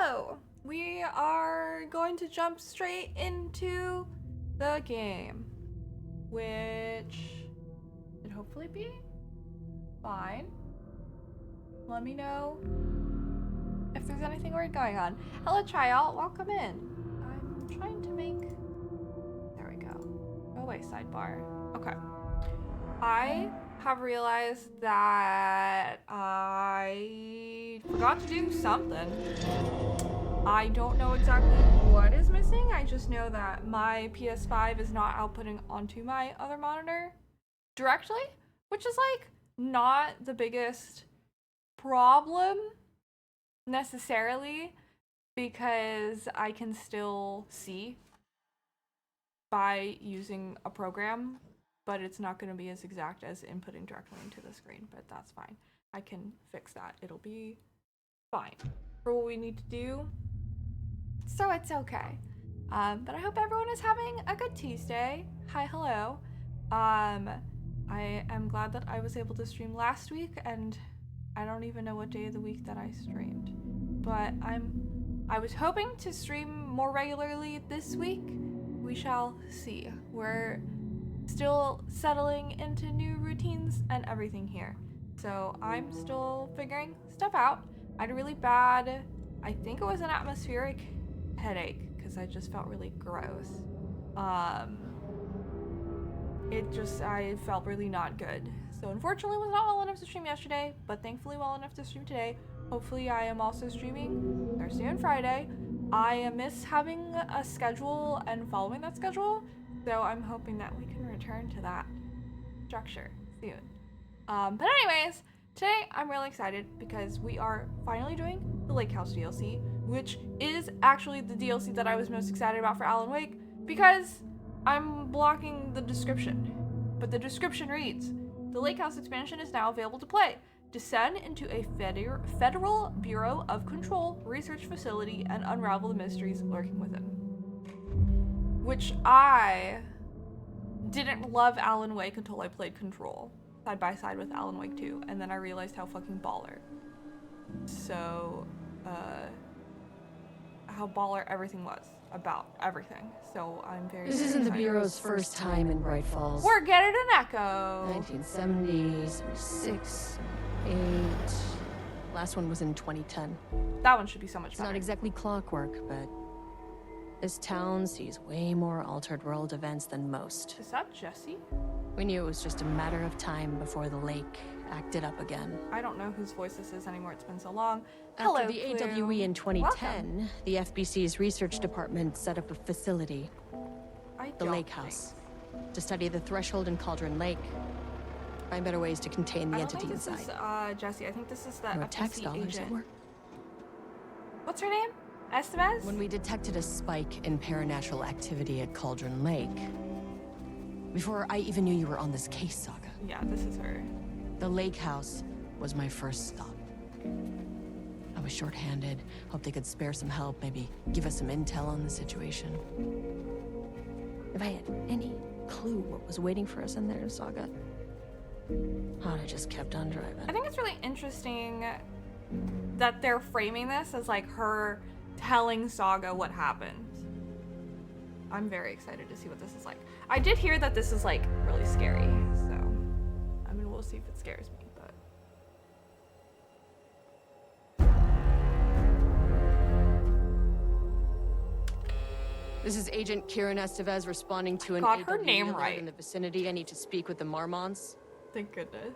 So, we are going to jump straight into the game, which should hopefully be fine. Let me know if there's anything weird going on. Hello, Trial. Welcome in. I'm trying to make... There we go. Go away, sidebar. Okay. I have realized that I forgot to do something. I don't know exactly what is missing. I just know that my PS5 is not outputting onto my other monitor directly, which is like not the biggest problem necessarily, because I can still see by using a program, but it's not going to be as exact as inputting directly into the screen, but that's fine. I can fix that. It'll be fine for what we need to do. So it's okay. But I hope everyone is having a good Tuesday. Hi, hello. I am glad that I was able to stream last week, and I don't even know what day of the week that I streamed. But I was hoping to stream more regularly this week. We shall see. We're still settling into new routines and everything here. So I'm still figuring stuff out. I had a really bad, I think it was an atmospheric headache, because I just felt really gross. I felt really not good. So unfortunately was not well enough to stream yesterday, but thankfully well enough to stream today. Hopefully I am also streaming Thursday and Friday. I miss having a schedule and following that schedule, so I'm hoping that we can return to that structure soon. But anyways, today I'm really excited because we are finally doing the Lake House DLC, which is actually the DLC that I was most excited about for Alan Wake, because I'm blocking the description. But the description reads, the Lake House expansion is now available to play. Descend into a Federal Bureau of Control research facility and unravel the mysteries lurking within. Which I didn't love Alan Wake until I played Control side by side with Alan Wake 2, and then I realized how fucking baller. So, how baller everything was about everything. So I'm very This isn't the Bureau's first time in Bright Falls. We're getting an echo. 1970, 76, 8. Last one was in 2010. That one should be so much better. It's not exactly clockwork, but this town sees way more altered world events than most. Is that Jesse? We knew it was just a matter of time before the lake acted up again. I don't know whose voice this is anymore. It's been so long. After Hello, the Clue. AWE in 2010, Welcome. the FBC's research department set up a facility, the Lake think. House, to study the Threshold and Cauldron Lake. Find better ways to contain the entity inside. I don't think this is Jesse. I think this is the Or tax FTC dollars at agent. work. What's her name? Estevez? When we detected a spike in paranatural activity at Cauldron Lake, before I even knew you were on this case, Saga, Yeah, this is her. the Lake House was my first stop. I was short-handed, hoped they could spare some help, maybe give us some intel on the situation. If I had any clue what was waiting for us in there, Saga, I just kept on driving. I think it's really interesting that they're framing this as like her telling Saga what happened. I'm very excited to see what this is like. I did hear that this is like really scary, so I mean, we'll see if it scares me, but This is Agent Kieran Estevez responding to an got her AWE name alert right. in the vicinity. I need to speak with the Marmons. thank goodness.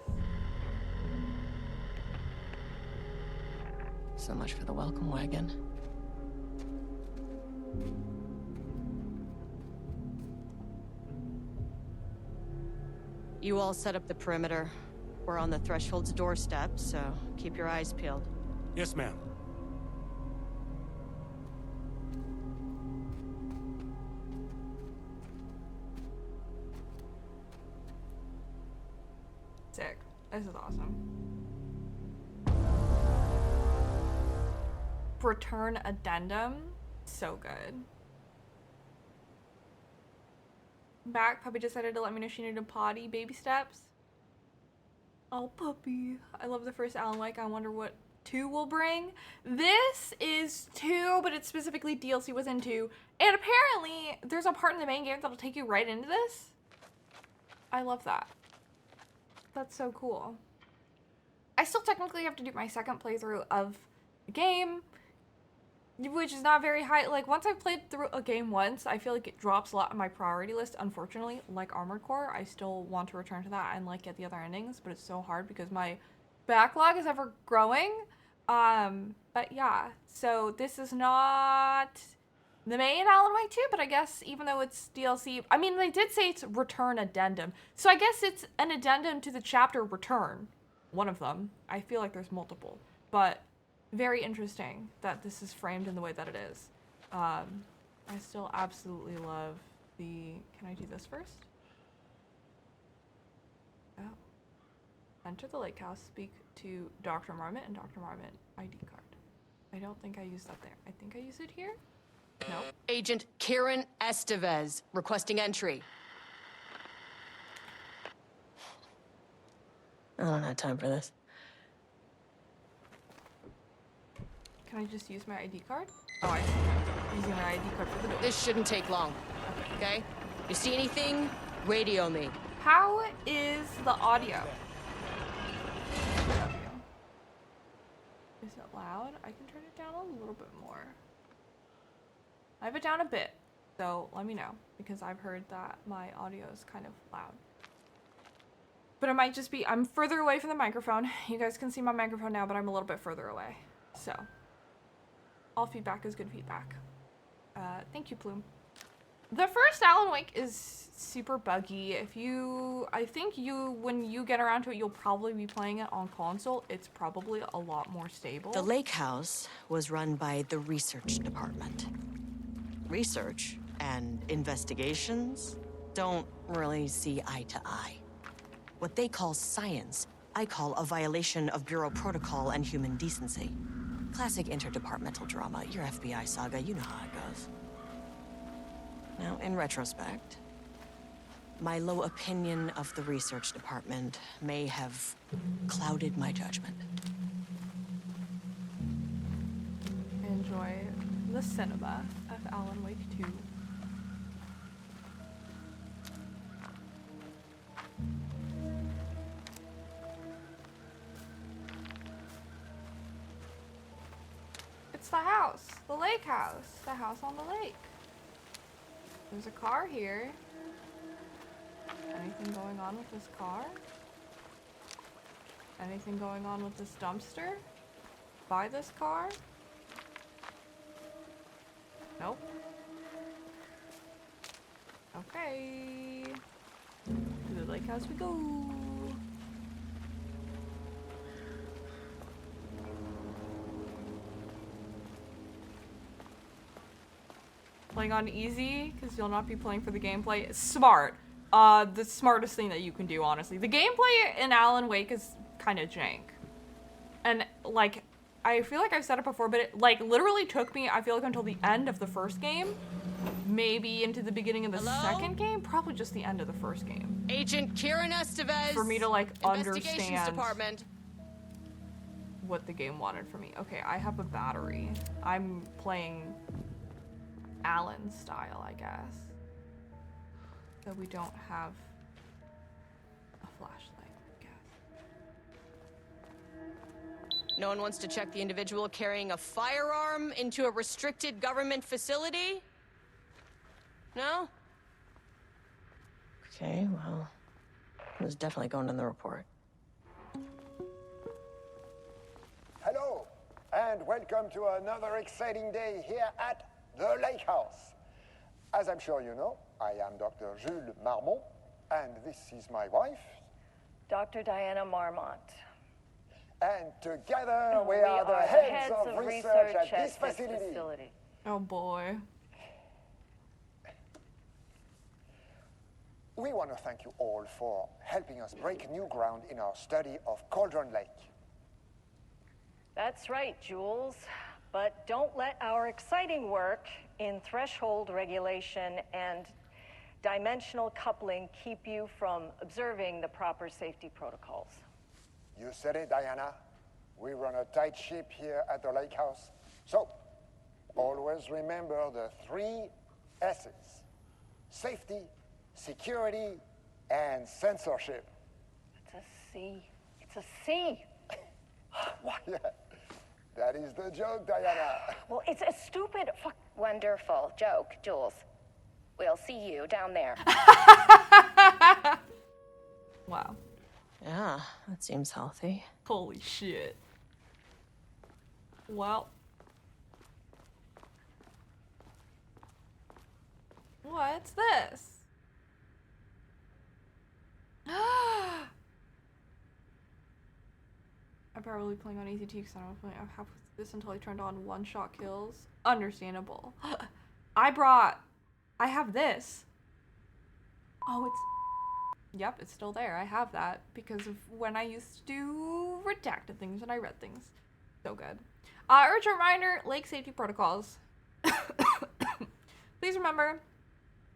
So much for the welcome wagon. You all set up the perimeter. We're on the Threshold's doorstep, so keep your eyes peeled. Yes, ma'am. Sick. This is awesome. Return addendum. So good. Back. Puppy decided to let me know she needed a potty. Baby steps. Oh, puppy. I love the first Alan Wake. I wonder what 2 will bring. This is 2, but it's specifically DLC within 2. And apparently, there's a part in the main game that'll take you right into this. I love that. That's so cool. I still technically have to do my second playthrough of the game, which is not very high. Like, once I've played through a game once, I feel like it drops a lot on my priority list. Unfortunately, like Armored Core, I still want to return to that and, like, get the other endings, but it's so hard because my backlog is ever growing. But yeah, so this is not the main Alan Wake 2, but I guess even though it's DLC, I mean, they did say it's Return Addendum, so I guess it's an addendum to the chapter Return. One of them. I feel like there's multiple, but very interesting that this is framed in the way that it is. I still absolutely love the... Can I do this first? Oh. Enter the lake house, speak to Dr. Marmot, and Dr. Marmot ID card. I don't think I used that there. I think I used it here? No. Agent Karen Estevez requesting entry. I don't have time for this. Can I just use my ID card? Oh, I see. I'm using my ID card for the door. This shouldn't take long, okay? You see anything? Radio me. How is the audio? Is it loud? I can turn it down a little bit more. I have it down a bit, so let me know, because I've heard that my audio is kind of loud. But it might just be, I'm further away from the microphone. You guys can see my microphone now, but I'm a little bit further away. So, all feedback is good feedback. Thank you, Plume. The first Alan Wake is super buggy. I think when you get around to it, you'll probably be playing it on console. It's probably a lot more stable. The lake house was run by the research department. Research and investigations don't really see eye to eye. What they call science, I call a violation of Bureau protocol and human decency. Classic interdepartmental drama, your FBI saga, you know how it goes. Now, in retrospect, my low opinion of the research department may have clouded my judgment. Enjoy the cinema of Alan Wake 2. It's the house, the lake house, the house on the lake. There's a car here. Anything going on with this car? Anything going on with this dumpster? By this car? Nope. Okay. To the lake house we go. Playing on easy, because you'll not be playing for the gameplay. It's smart. The smartest thing that you can do, honestly. The gameplay in Alan Wake is kind of jank. And, like, I feel like I've said it before, but it, like, literally took me, I feel like, until the end of the first game. Maybe into the beginning of the second game. Probably just the end of the first game. Agent Karen Estevez. For me to, like, Investigations understand Department. what the game wanted from me. Okay, I have a battery. I'm playing Alan style, I guess. So we don't have a flashlight, I guess. No one wants to check the individual carrying a firearm into a restricted government facility? No? Okay, well, it was definitely going in the report. Hello, and welcome to another exciting day here at the Lake House. As I'm sure you know, I am Dr. Jules Marmont, and this is my wife, Dr. Diana Marmont. and together we are the heads of research at this facility. Oh boy. We want to thank you all for helping us break new ground in our study of Cauldron Lake. That's right, Jules. But don't let our exciting work in threshold regulation and dimensional coupling keep you from observing the proper safety protocols. You said it, Diana. We run a tight ship here at the lake house. So, always remember the 3 S's. Safety, security, and censorship. It's a C. It's a C. Why, that is the joke, Diana. Well, it's a stupid fuck. Wonderful joke, Jules. We'll see you down there. Wow. Yeah, that seems healthy. Holy shit. Well. What's this? I'm probably playing on easy because I don't have this until I turned on one-shot kills. Understandable. I have this. Oh, yep, it's still there. I have that because of when I used to do redacted things and I read things. So good. Urgent reminder, lake safety protocols. Please remember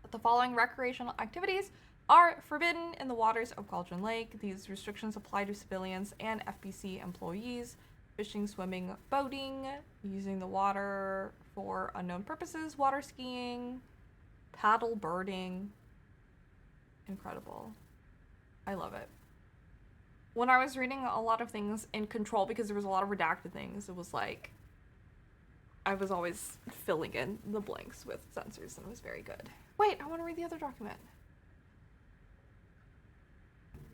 that the following recreational activities are forbidden in the waters of Cauldron Lake. These restrictions apply to civilians and FBC employees. Fishing, swimming, boating, using the water for unknown purposes, water skiing, paddle birding. Incredible. I love it. When I was reading a lot of things in Control, because there was a lot of redacted things, it was like I was always filling in the blanks with censors, and it was very good. Wait, I want to read the other document.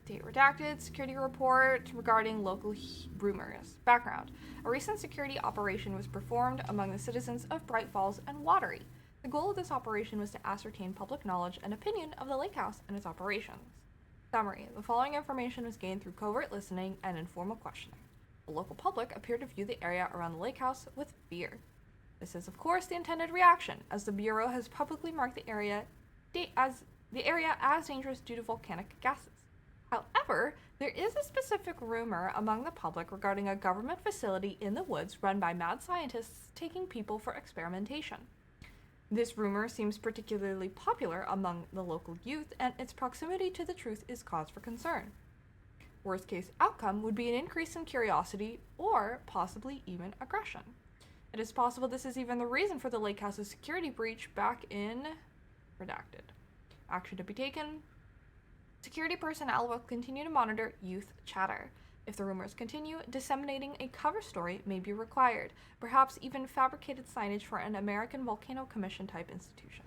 Date redacted, security report regarding local rumors. Background. A recent security operation was performed among the citizens of Bright Falls and Watery. The goal of this operation was to ascertain public knowledge and opinion of the lake house and its operations. Summary. The following information was gained through covert listening and informal questioning. The local public appeared to view the area around the lake house with fear. This is, of course, the intended reaction, as the Bureau has publicly marked the area as dangerous due to volcanic gases. However, there is a specific rumor among the public regarding a government facility in the woods run by mad scientists taking people for experimentation. This rumor seems particularly popular among the local youth, and its proximity to the truth is cause for concern. Worst case outcome would be an increase in curiosity or possibly even aggression. It is possible this is even the reason for the lake house's security breach back in redacted. Action to be taken. Security personnel will continue to monitor youth chatter. If the rumors continue, disseminating a cover story may be required, perhaps even fabricated signage for an American Volcano Commission type institution.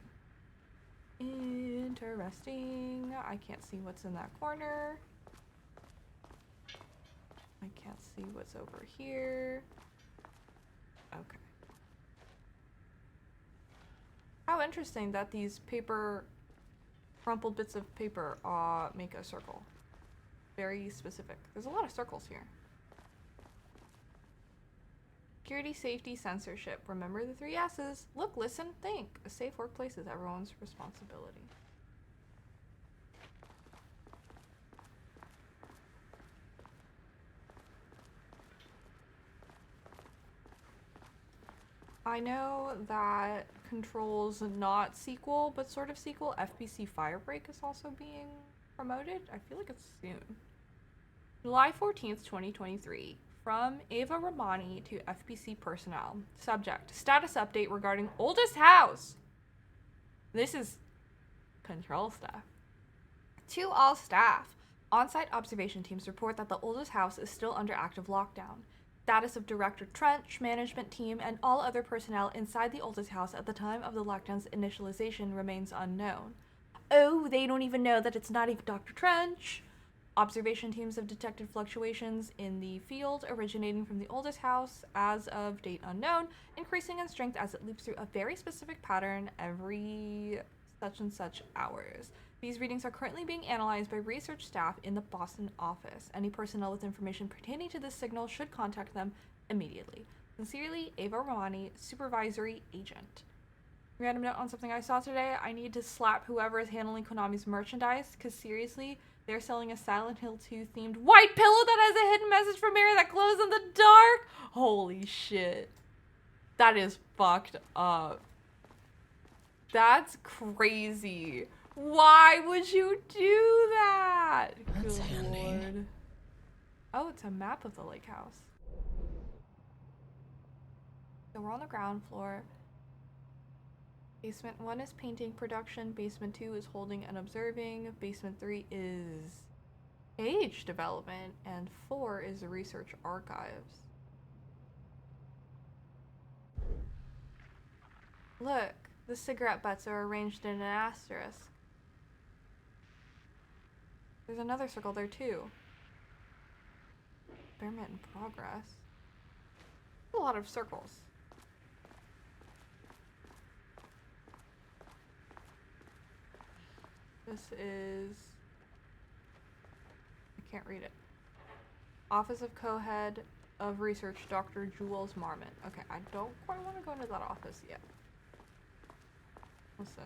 Interesting. I can't see what's in that corner. I can't see what's over here. Okay. How interesting that these crumpled bits of paper make a circle. Very specific. There's a lot of circles here. Security, safety, censorship. Remember the 3 S's. Look, listen, think. A safe workplace is everyone's responsibility. I know that Control's not sequel, but sort of sequel. FBC Firebreak is also being promoted. I feel like it's soon. July 14th, 2023. From Ava Ramani to FBC personnel. Subject. Status update regarding oldest house. This is Control stuff. To all staff. On-site observation teams report that the oldest house is still under active lockdown. Status of Director Trench, management team, and all other personnel inside the oldest house at the time of the lockdown's initialization remains unknown. Oh, they don't even know that it's not even Dr. Trench. Observation teams have detected fluctuations in the field originating from the oldest house as of date unknown, increasing in strength as it leaps through a very specific pattern every such and such hours. These readings are currently being analyzed by research staff in the Boston office. Any personnel with information pertaining to this signal should contact them immediately. Sincerely, Ava Ramani, Supervisory Agent. Random note on something I saw today. I need to slap whoever is handling Konami's merchandise, because seriously, they're selling a Silent Hill 2 themed white pillow that has a hidden message for Mary that glows in the dark. Holy shit. That is fucked up. That's crazy. Why would you do that? That's Good handy. Lord. Oh, it's a map of the lake house. So we're on the ground floor. Basement 1 is painting production. Basement 2 is holding and observing. Basement 3 is age development. And 4 is research archives. Look, the cigarette butts are arranged in an asterisk. There's another circle there too. Experiment in progress. A lot of circles. This is... I can't read it. Office of Co-Head of Research, Dr. Jules Marmot. Okay, I don't quite want to go into that office yet. What's this?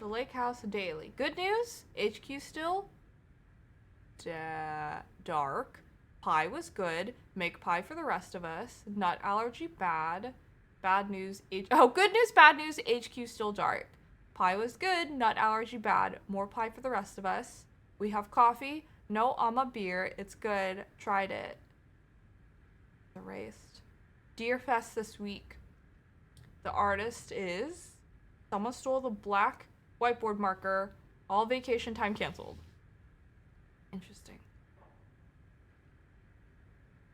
The Lake House Daily. Good news? HQ still dark. Pie was good. Make pie for the rest of us. Nut allergy bad. Bad news. Good news, bad news. HQ still dark. Pie was good. Nut allergy bad. More pie for the rest of us. We have coffee. No Amma beer. It's good. Tried it. Erased. Deer Fest this week. The artist is... Someone stole the black whiteboard marker. All vacation time canceled. Interesting.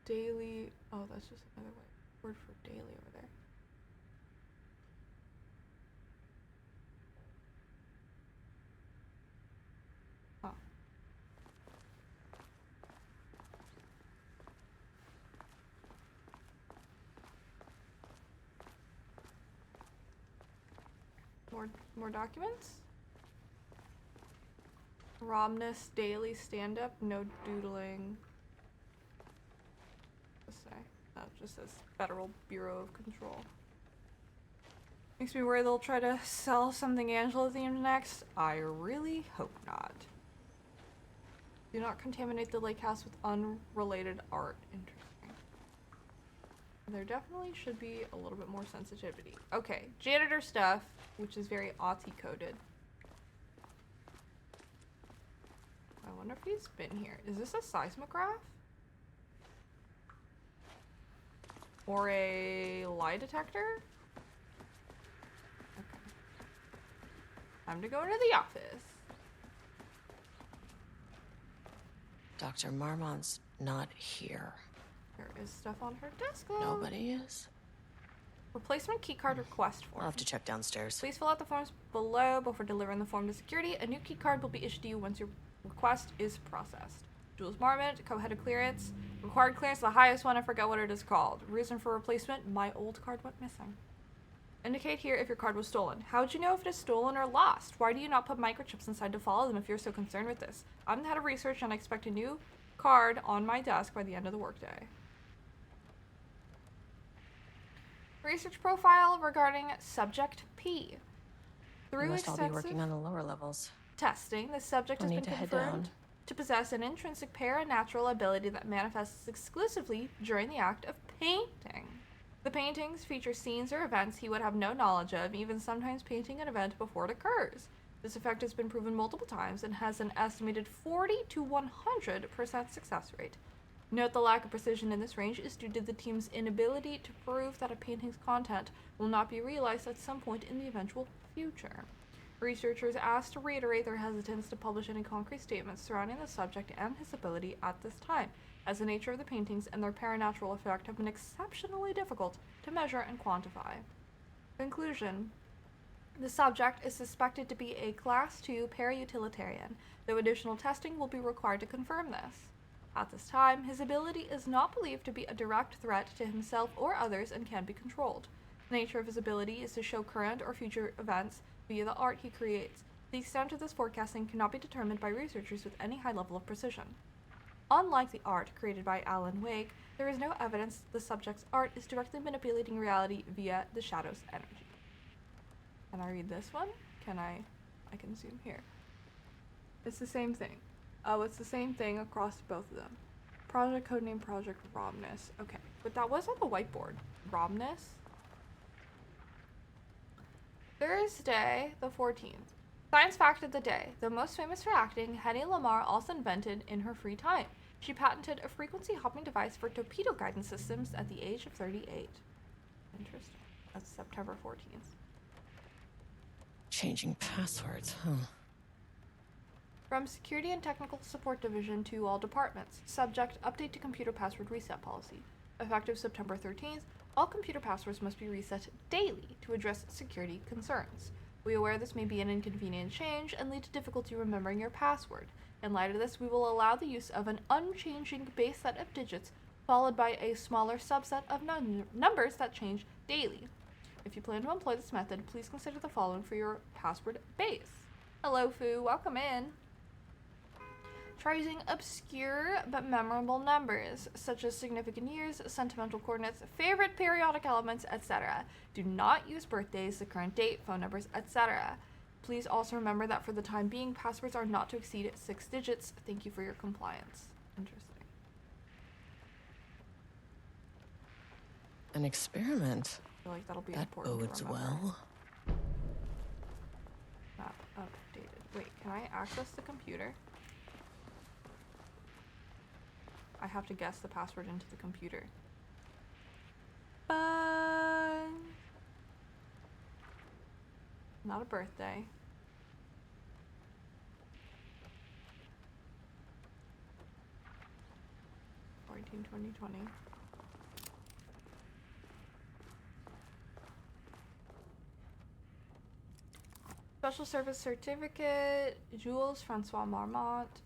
Daily. Oh, that's just another word for daily over there. Huh. More documents? Romness daily stand-up, no doodling. What's this say? Oh, it just says Federal Bureau of Control. Makes me worry they'll try to sell something Angela themed next. I really hope not. Do not contaminate the lake house with unrelated art. Interesting. There definitely should be a little bit more sensitivity. Okay, janitor stuff, which is very Aussie coded. I wonder if he's been here. Is this a seismograph? Or a lie detector? Okay. Time to go into the office. Dr. Marmont's not here. There is stuff on her desk though. Nobody is? Replacement keycard request form. I'll have to check downstairs. Please fill out the forms below before delivering the form to security. A new keycard will be issued to you once your request is processed. Jules Marmot, co-head of clearance. Required clearance, the highest one, I forgot what it is called. Reason for replacement, my old card went missing. Indicate here if your card was stolen. How would you know if it is stolen or lost? Why do you not put microchips inside to follow them if you're so concerned with this? I'm the head of research and I expect a new card on my desk by the end of the workday. Research profile regarding subject P. We must all be working on the lower levels. Testing, the subject has been confirmed to possess an intrinsic paranatural ability that manifests exclusively during the act of painting. The paintings feature scenes or events he would have no knowledge of, even sometimes painting an event before it occurs. This effect has been proven multiple times and has an estimated 40 to 100% success rate. Note the lack of precision in this range is due to the team's inability to prove that a painting's content will not be realized at some point in the eventual future. Researchers asked to reiterate their hesitance to publish any concrete statements surrounding the subject and his ability at this time, as the nature of the paintings and their paranatural effect have been exceptionally difficult to measure and quantify. Conclusion. The subject is suspected to be a Class 2 para-utilitarian, though additional testing will be required to confirm this. At this time, his ability is not believed to be a direct threat to himself or others and can be controlled. The nature of his ability is to show current or future events via the art he creates. The extent of this forecasting cannot be determined by researchers with any high level of precision. Unlike the art created by Alan Wake, there is no evidence the subject's art is directly manipulating reality via the shadow's energy. Can I read this one? I can zoom here. It's the same thing. Oh, it's the same thing across both of them. Project codename Project Romness. Okay, but that was on the whiteboard. Romness? Thursday, the 14th. Science fact of the day. The most famous for acting, Hedy Lamarr also invented in her free time. She patented a frequency hopping device for torpedo guidance systems at the age of 38. Interesting. That's September 14th. Changing passwords, huh? From Security and Technical Support Division to all departments. Subject, update to computer password reset policy. Effective September 13th, all computer passwords must be reset daily to address security concerns. We are aware this may be an inconvenient change and lead to difficulty remembering your password. In light of this, we will allow the use of an unchanging base set of digits followed by a smaller subset of numbers that change daily. If you plan to employ this method, please consider the following for your password base. Hello, Fu. Welcome in. Try using obscure but memorable numbers, such as significant years, sentimental coordinates, favorite periodic elements, etc. Do not use birthdays, the current date, phone numbers, etc. Please also remember that for the time being, passwords are not to exceed 6 digits. Thank you for your compliance. Interesting. An experiment. I feel like that'll be That important bodes to remember. well. Map updated. Wait, can I access the computer? I have to guess the password into the computer. Fun! Not a birthday. '14, 2020. Special Service Certificate, Jules Francois Marmont.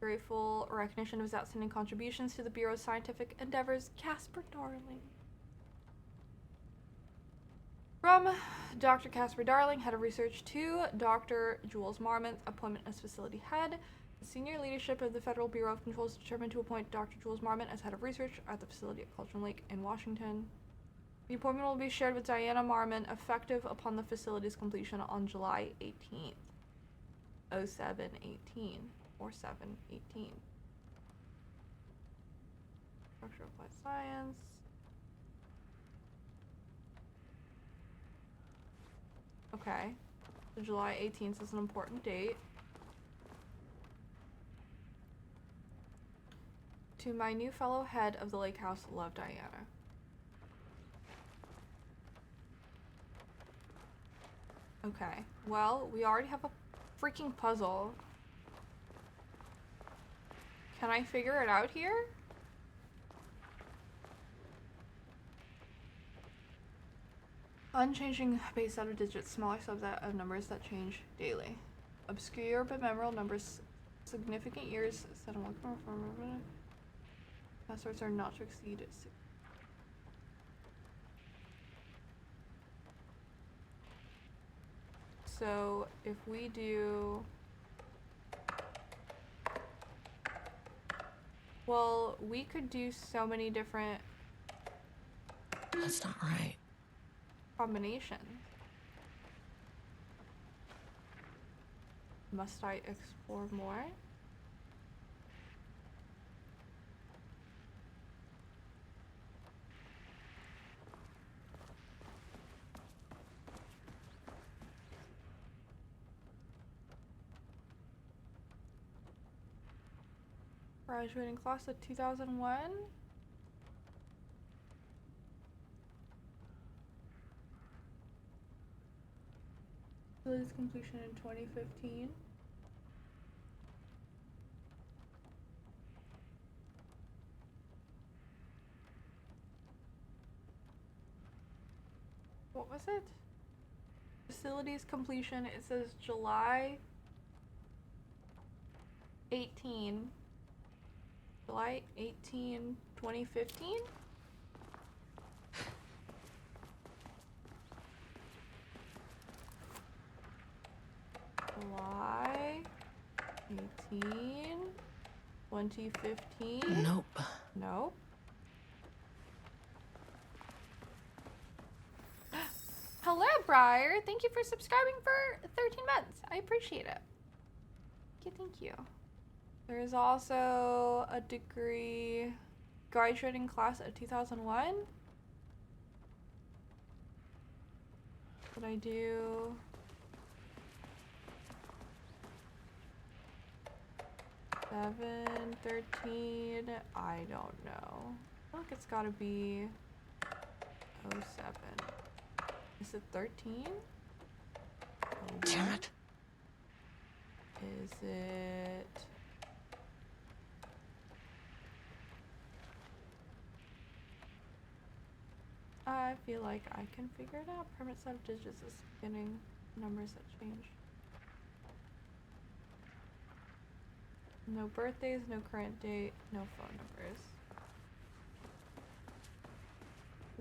Grateful recognition of his outstanding contributions to the Bureau's scientific endeavors, Casper Darling. From Dr. Casper Darling, Head of Research, to Dr. Jules Marmont, appointment as facility head. The senior leadership of the Federal Bureau of Control is determined to appoint Dr. Jules Marmont as head of research at the facility at Cauldron Lake in Washington. The appointment will be shared with Diana Marmon, effective upon the facility's completion on July 18th. 07/18 or 7/18. Structure of Applied Science. Okay. So July 18th is an important date. To my new fellow head of the Lake House, love, Diana. Okay, well, we already have a freaking puzzle. Can I figure it out here? Unchanging base set of digits, smaller subset of numbers that change daily. Obscure but memorable numbers, significant years, set on passwords are not to exceed 6. So if we do, well, we could do so many different That's not right. combinations. Must I explore more? Graduating class of 2001. Facilities completion in 2015. What was it? Facilities completion, it says July 18. July 18, 2015? July 18, 2015? Nope. Nope. Hello, Briar. Thank you for subscribing for 13 months. I appreciate it. Thank you. There's also a degree graduating class of 2001. What I do? Seven, 13, I don't know. I feel like it's gotta be 07. it 13? Damn it. Is it... I feel like I can figure it out. Permanent set of digits is getting numbers that change. No birthdays, no current date, no phone numbers.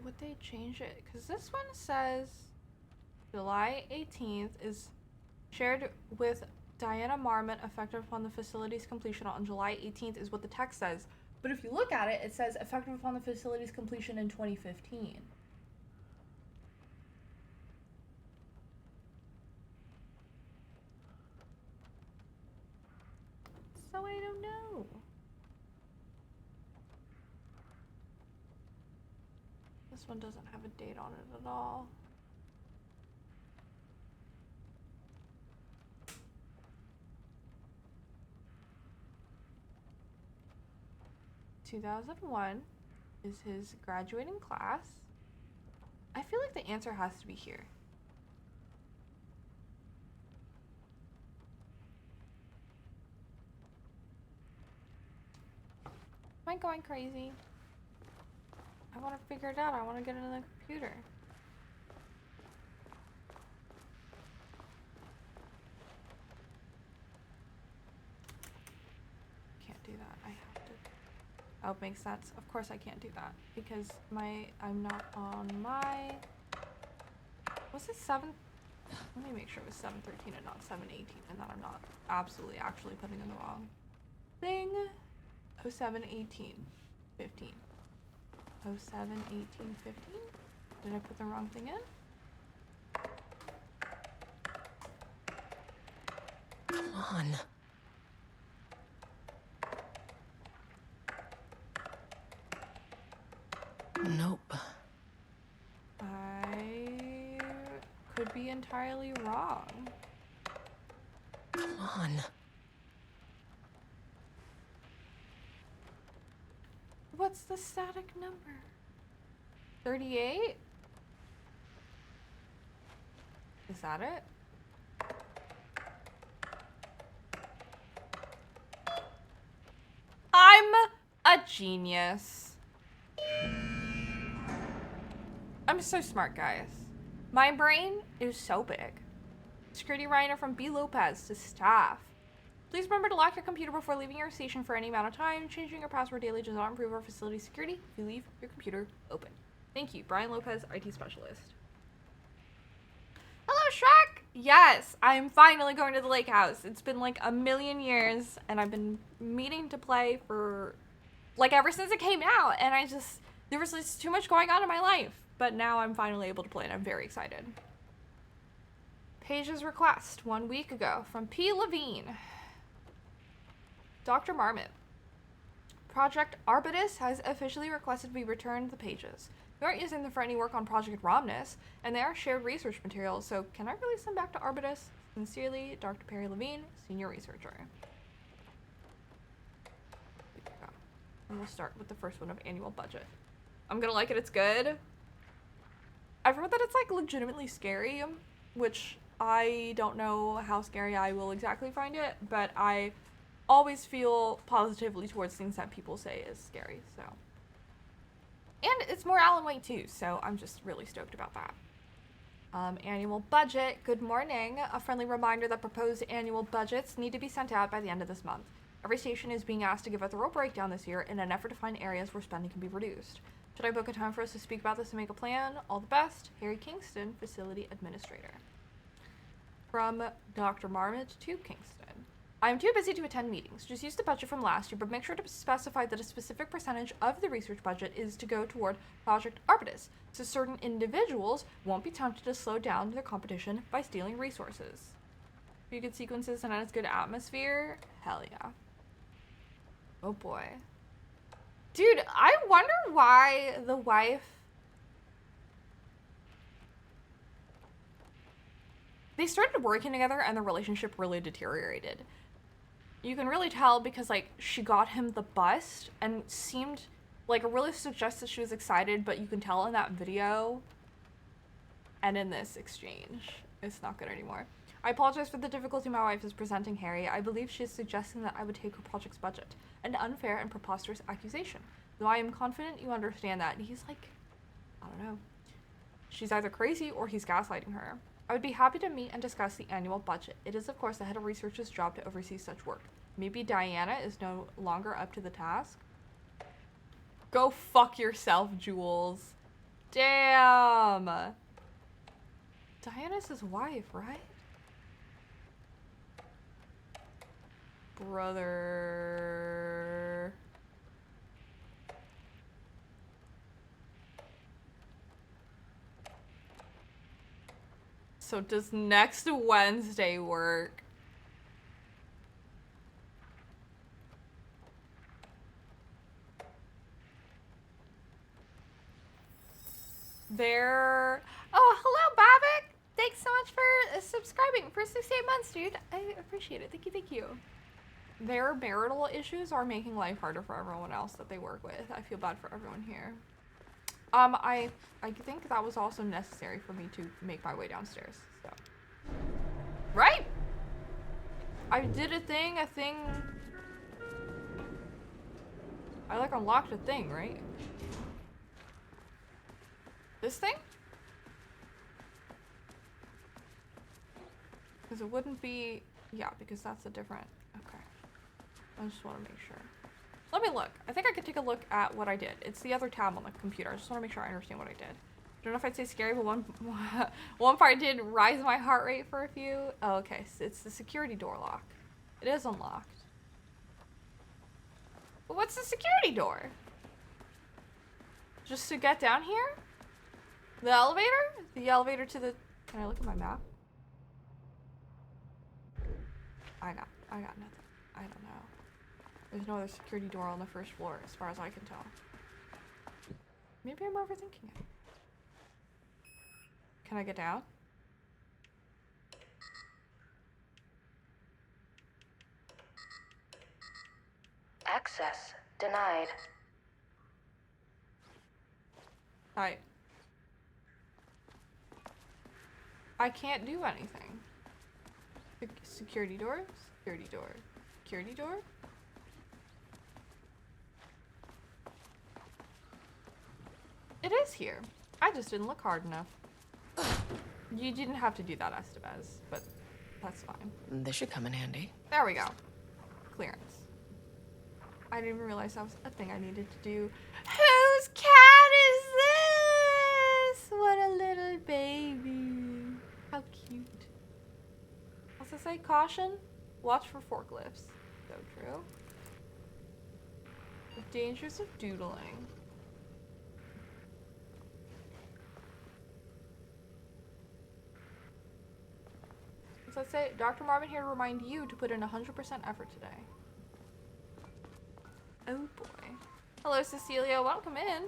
Would they change it? Because this one says July 18th is shared with Diana Marmot, effective upon the facility's completion on July 18th is what the text says. But if you look at it, it says effective upon the facility's completion in 2015. So I don't know. This one doesn't have a date on it at all. "2001 is his graduating class." I feel like the answer has to be here. Am I going crazy? I want to figure it out. I want to get it in the computer. Can't do that. I have to. Oh, it makes sense. Of course I can't do that because I'm not on my. Was it 7? Let me make sure it was 713 and not 718, and that I'm not absolutely actually putting in the wrong thing. 0718 15. 0718 15. Did I put the wrong thing in? Come on. Nope. I could be entirely wrong. Come on. What's the static number? 38? Is that it? I'm a genius. I'm so smart, guys. My brain is so big. Security Rhino from B. Lopez to staff. Please remember to lock your computer before leaving your station for any amount of time. Changing your password daily does not improve our facility security if you leave your computer open. Thank you, Brian Lopez, IT specialist. Hello, Shrek! Yes, I'm finally going to the lake house. It's been like a million years, and I've been meaning to play for like ever since it came out, and there was just too much going on in my life. But now I'm finally able to play, and I'm very excited. Paige's request 1 week ago from P. Levine. Dr. Marmot. Project Arbutus has officially requested we return the pages. We aren't using them for any work on Project Romnus, and they are shared research materials, so can I release them back to Arbutus? Sincerely, Dr. Perry Levine, Senior Researcher. Here we go. And we'll start with the first one of annual budget. I'm gonna like it, it's good. I've heard that it's like legitimately scary, which I don't know how scary I will exactly find it, but I always feel positively towards things that people say is scary, so. And it's more Alan Wake too, so I'm just really stoked about that. Annual budget, good morning. A friendly reminder that proposed annual budgets need to be sent out by the end of this month. Every station is being asked to give a thorough breakdown this year in an effort to find areas where spending can be reduced. Should I book a time for us to speak about this and make a plan? All the best, Harry Kingston, Facility Administrator. From Dr. Marmot to Kingston. I am too busy to attend meetings. Just use the budget from last year, but make sure to specify that a specific percentage of the research budget is to go toward Project Arbutus, so certain individuals won't be tempted to slow down their competition by stealing resources. Few good sequences and a good atmosphere? Hell yeah. Oh boy. Dude, I wonder why the wife... They started working together and the relationship really deteriorated. You can really tell because, like, she got him the bust and seemed, like, it really suggests that she was excited, but you can tell in that video And in this exchange, it's not good anymore. I apologize for the difficulty my wife is presenting, Harry. I believe she is suggesting that I would take her project's budget. An unfair and preposterous accusation. Though I am confident you understand that. And he's like, I don't know. She's either crazy or he's gaslighting her. I would be happy to meet and discuss the annual budget. It is, of course, the head of research's job to oversee such work. Maybe Diana is no longer up to the task. Go fuck yourself, Jules. Damn. Diana's his wife, right? Brother. So does next Wednesday work? There. Oh, hello, Babik. Thanks so much for subscribing for 68 months, dude. I appreciate it. Thank you, thank you. Their marital issues are making life harder for everyone else that they work with. I feel bad for everyone here. I think that was also necessary for me to make my way downstairs. So, right? I did a thing. I like unlocked a thing, right? This thing? Because it wouldn't be, yeah, because that's a different, okay. I just want to make sure. Let me look. I think I could take a look at what I did. It's the other tab on the computer. I just want to make sure I understand what I did. I don't know if I'd say scary, but one part did rise my heart rate for a few. Oh, okay, so it's the security door lock. It is unlocked. But what's the security door? Just to get down here? The elevator? The elevator to the... Can I look at my map? I got nothing. I don't know. There's no other security door on the first floor, as far as I can tell. Maybe I'm overthinking it. Can I get down? Access denied. Hi. I can't do anything. Security door? Security door. Security door? It is here. I just didn't look hard enough. You didn't have to do that, Estevez, but that's fine. This should come in handy. There we go. Clearance. I didn't even realize that was a thing I needed to do. Whose cat is this? What a little baby. How cute. What's it say? Caution? Watch for forklifts. So true. The dangers of doodling. So let's say, Dr. Marvin here to remind you to put in 100% effort today. Oh boy. Hello, Cecilia. Welcome in.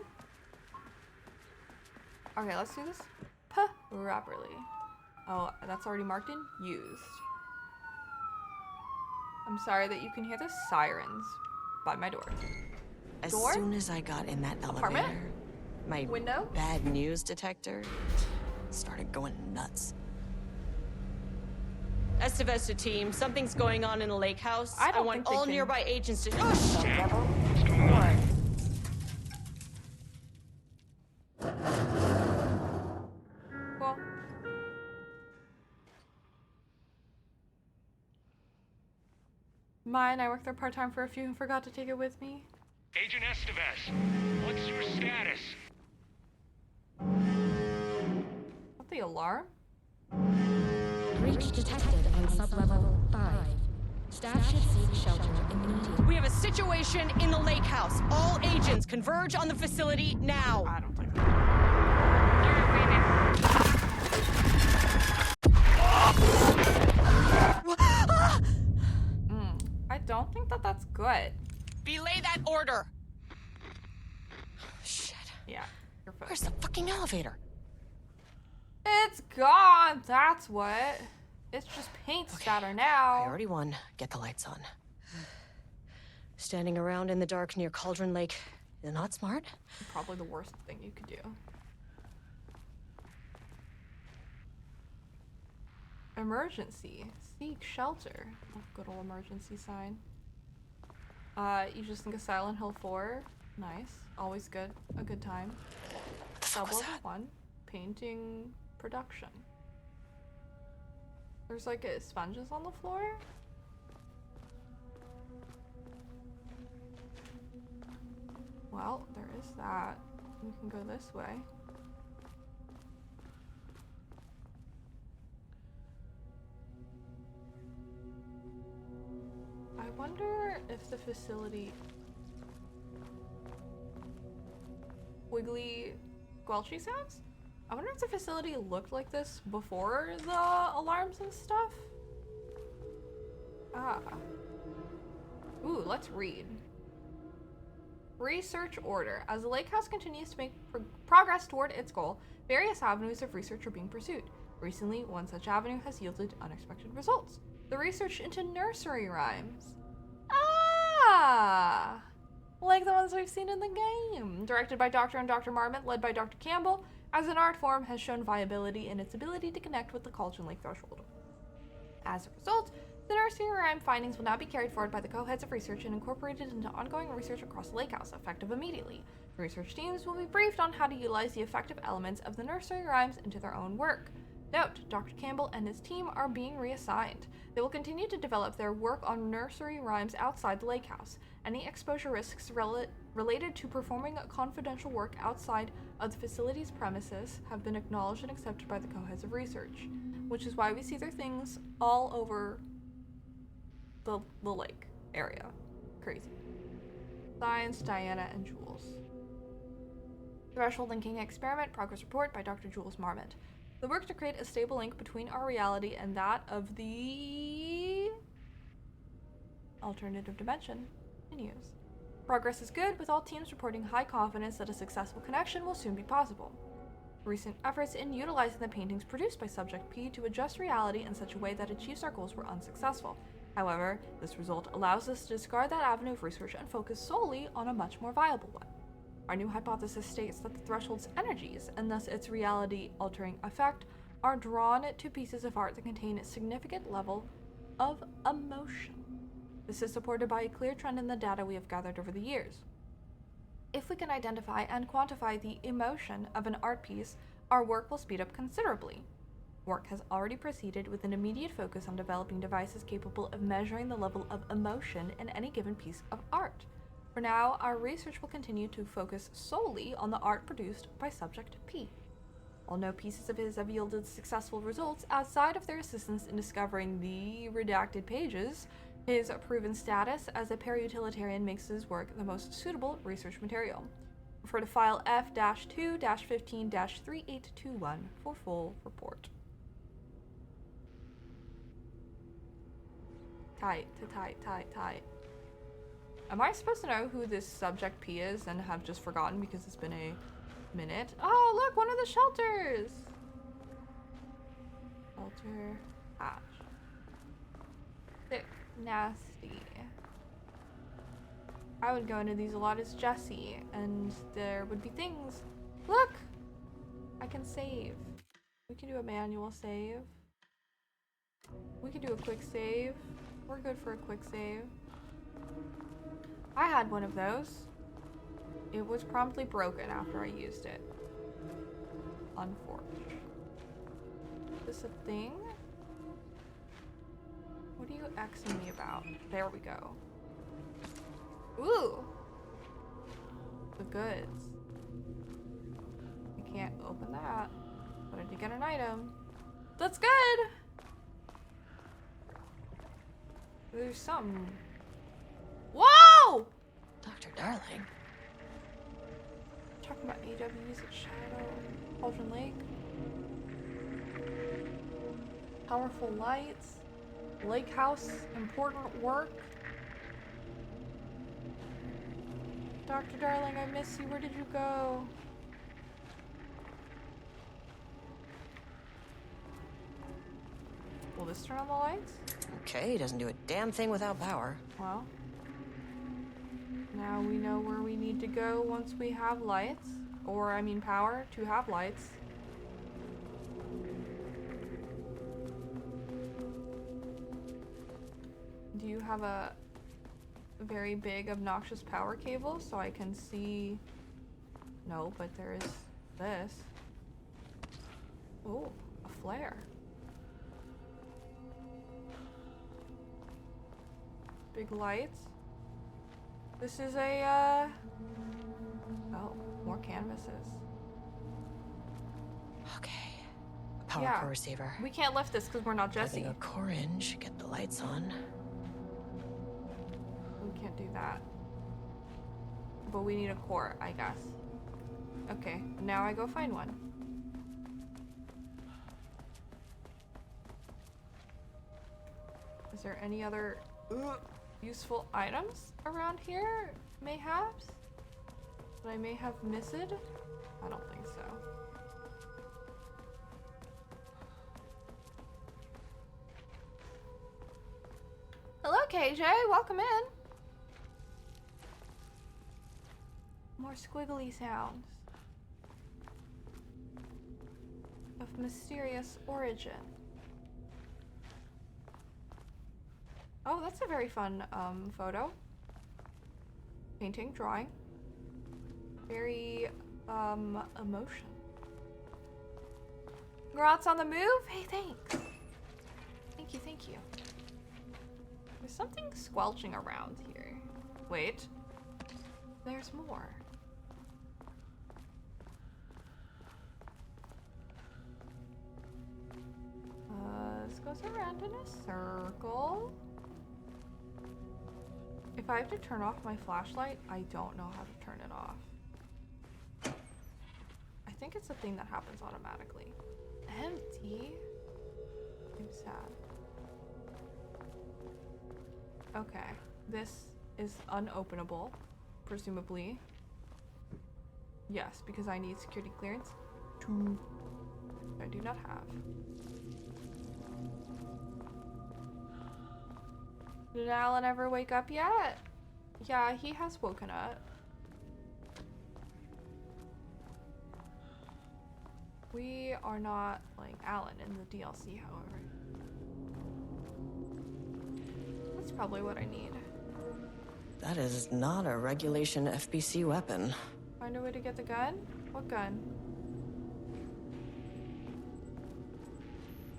Okay, let's do this properly. Oh, that's already marked in? Used. I'm sorry that you can hear the sirens by my door. As Door? soon as I got in that Apartment? elevator, my Window? bad news detector started going nuts. Estevez to team, something's going on in the lake house. I don't want think they all can- nearby agents to. Oh shit! Cool. Mine, I worked there part-time for a few and forgot to take it with me. Agent Estevez, what's your status? What, the alarm? Breach detected on sublevel 5. Staff should seek shelter immediately. We have a situation in the lake house. All agents converge on the facility now. I don't think I don't think that that's good. Belay that order. Shit. Yeah, you're fine. Where's the fucking elevator? It's gone, that's what. It's just paint spatter now. Priority 1, get the lights on. Standing around in the dark near Cauldron Lake is not smart. Probably the worst thing you could do. Emergency. Seek shelter. Oh, good old emergency sign. You just think of Silent Hill 4. Nice. Always good. A good time. Double over 1. Painting production. There's like sponges on the floor. Well, there is that. We can go this way. I wonder if the facility... Wiggly squelchy sounds? I wonder if the facility looked like this before the alarms and stuff? Ah. Ooh, let's read. Research order. As the lake house continues to make progress toward its goal, various avenues of research are being pursued. Recently, one such avenue has yielded unexpected results. The research into nursery rhymes. Ah! Like the ones we've seen in the game. Directed by Dr. and Dr. Marmot, led by Dr. Campbell, as an art form has shown viability in its ability to connect with the Cauldron Lake threshold. As a result, the nursery rhyme findings will now be carried forward by the co-heads of research and incorporated into ongoing research across the lake house, effective immediately. The research teams will be briefed on how to utilize the effective elements of the nursery rhymes into their own work. Note, Dr. Campbell and his team are being reassigned. They will continue to develop their work on nursery rhymes outside the lake house. Any exposure risks related to performing confidential work outside of the facility's premises have been acknowledged and accepted by the co-heads of research, which is why we see their things all over the lake area. Crazy. Science, Diana, and Jules. Threshold linking experiment, progress report by Dr. Jules Marmot. The work to create a stable link between our reality and that of the alternative dimension continues. Progress is good, with all teams reporting high confidence that a successful connection will soon be possible. Recent efforts in utilizing the paintings produced by Subject P to adjust reality in such a way that achieves our goals were unsuccessful. However, this result allows us to discard that avenue of research and focus solely on a much more viable one. Our new hypothesis states that the threshold's energies, and thus its reality-altering effect, are drawn to pieces of art that contain a significant level of emotion. This is supported by a clear trend in the data we have gathered over the years. If we can identify and quantify the emotion of an art piece, our work will speed up considerably. Work has already proceeded with an immediate focus on developing devices capable of measuring the level of emotion in any given piece of art. For now, our research will continue to focus solely on the art produced by Subject P. While no pieces of his have yielded successful results outside of their assistance in discovering the redacted pages, his proven status as a para-utilitarian makes his work the most suitable research material. Refer to file F-2-15-3821 for full report. Tight. Am I supposed to know who this Subject P is and have just forgotten because it's been a minute? Oh, look, one of the shelters! Shelter hatch. Sick. Nasty. I would go into these a lot as Jessie, and there would be things. Look! I can save. We can do a manual save. We can do a quick save. We're good for a quick save. I had one of those. It was promptly broken after I used it. Unfortunate. Is this a thing? What are you Xing me about? There we go. Ooh! The goods. I can't open that, but I did get an item. That's good! There's something. Whoa! Dr. Darling. Talking about AWs at Shadow, Cauldron Lake. Powerful lights. Lake house, important work. Dr. Darling, I miss you. Where did you go? Will this turn on the lights? Okay, doesn't do a damn thing without power. Well, now we know where we need to go once we have lights. Or, I mean power, to have lights. Do you have a very big, obnoxious power cable so I can see? No, but there is this. Oh, a flare. Big lights. This is a, oh, more canvases. Okay. A power core receiver. We can't lift this because we're not Jesse. Plugging a core in should get the lights on. We can't do that. But we need a core, I guess. Okay, now I go find one. Is there any other useful items around here, mayhaps? That I may have missed? I don't think so. Hello, KJ. Welcome in. More squiggly sounds of mysterious origin. Oh, that's a very fun photo. Painting, drawing. Very emotion. Congrats on the move. Hey, thanks. Thank you, thank you. There's something squelching around here. Wait. There's more. This goes around in a circle. If I have to turn off my flashlight, I don't know how to turn it off. I think it's a thing that happens automatically. Empty? I'm sad. Okay, this is unopenable, presumably. Yes, because I need security clearance. I do not have. Did Alan ever wake up yet? Yeah, he has woken up. We are not like Alan in the DLC, however. That's probably what I need. That is not a regulation FBC weapon. Find a way to get the gun? What gun?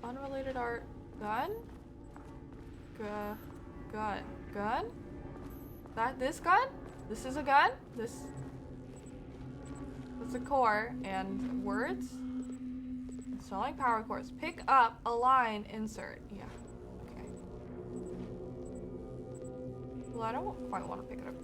Unrelated art. Gun? Gun? This gun? This is a gun? This is a core and words? Installing power cores. Pick up, align, insert. Yeah. Okay. Well, I don't quite want to pick it up.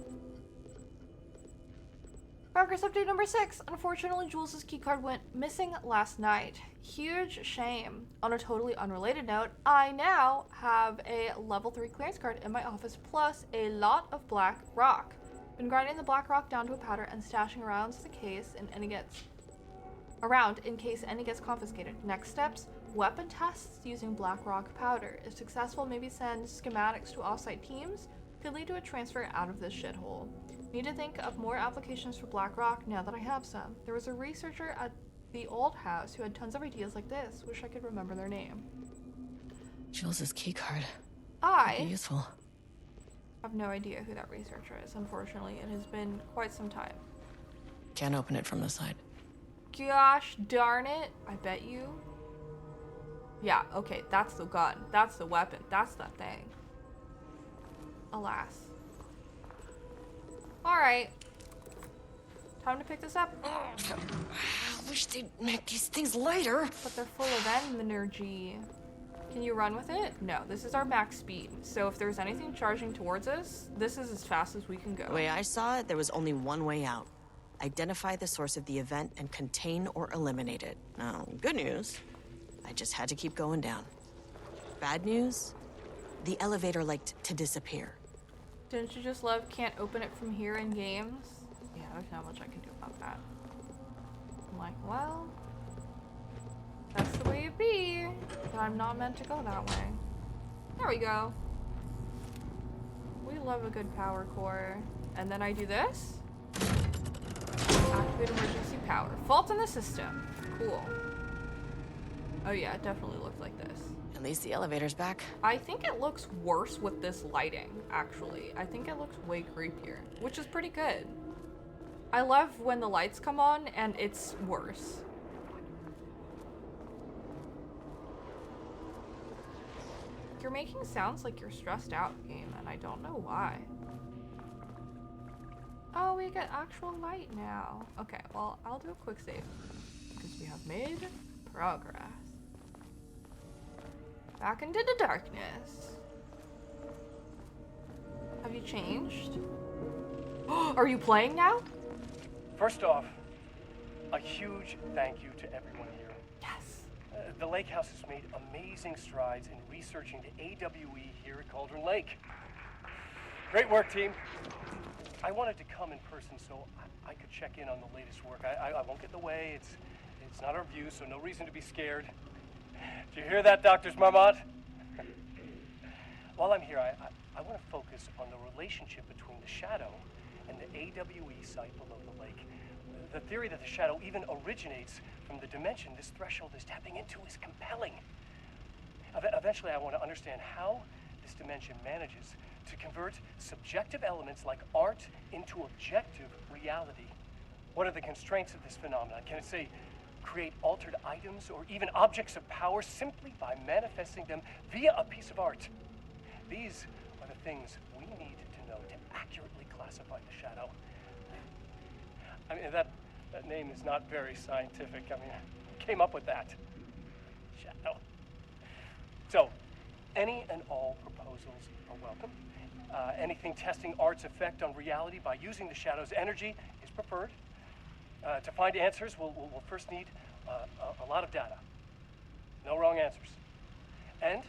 Progress update number 6. Unfortunately, Jules' keycard went missing last night. Huge shame. On a totally unrelated note, I now have a level 3 clearance card in my office plus a lot of black rock. Been grinding the black rock down to a powder and stashing around the case in case any gets confiscated. Next steps, weapon tests using black rock powder. If successful, maybe send schematics to offsite teams. Could lead to a transfer out of this shithole. Need to think of more applications for black rock now that I have some. There was a researcher at the old house who had tons of ideas like this. Wish I could remember their name. Jules' keycard. I Could be useful. have no idea who that researcher is, unfortunately. It has been quite some time. Can't open it from the side. Gosh darn it. I bet you. Yeah, okay, that's the gun. That's the weapon. That's the thing. Alas. Alright. Time to pick this up. I wish they'd make these things lighter. But they're full of energy. Can you run with it? No, this is our max speed. So if there's anything charging towards us, this is as fast as we can go. The way I saw it, there was only one way out. Identify the source of the event and contain or eliminate it. Now, good news, I just had to keep going down. Bad news, the elevator liked to disappear. Didn't you just love can't open it from here in games? Yeah, there's not much I can do about that. I'm like, well, that's the way it be. But I'm not meant to go that way. There we go. We love a good power core. And then I do this. Activate emergency power. Fault in the system. Cool. Oh yeah, it definitely looked like this. At least the elevator's back. I think it looks worse with this lighting, actually. I think it looks way creepier, which is pretty good. I love when the lights come on and it's worse. You're making sounds like you're stressed out, game, and I don't know why. Oh, we get actual light now. Okay, well, I'll do a quick save because we have made progress. Back into the darkness. Have you changed? Are you playing now? First off, a huge thank you to everyone here. Yes. The Lake House has made amazing strides in researching the AWE here at Cauldron Lake. Great work, team. I wanted to come in person so I could check in on the latest work. I won't get in the way. It's not our view, so no reason to be scared. Did you hear that, Drs. Marmont? While I'm here, I want to focus on the relationship between the shadow and the AWE site below the lake. The theory that the shadow even originates from the dimension this threshold is tapping into is compelling. Eventually, I want to understand how this dimension manages to convert subjective elements like art into objective reality. What are the constraints of this phenomenon? Can it, say, create altered items or even objects of power simply by manifesting them via a piece of art? These are the things we need to know to accurately classify the shadow. I mean, that name is not very scientific. I mean, who came up with that? Shadow. So, any and all proposals are welcome. Anything testing art's effect on reality by using the shadow's energy is preferred. To find answers, we'll first need a lot of data. No wrong answers. And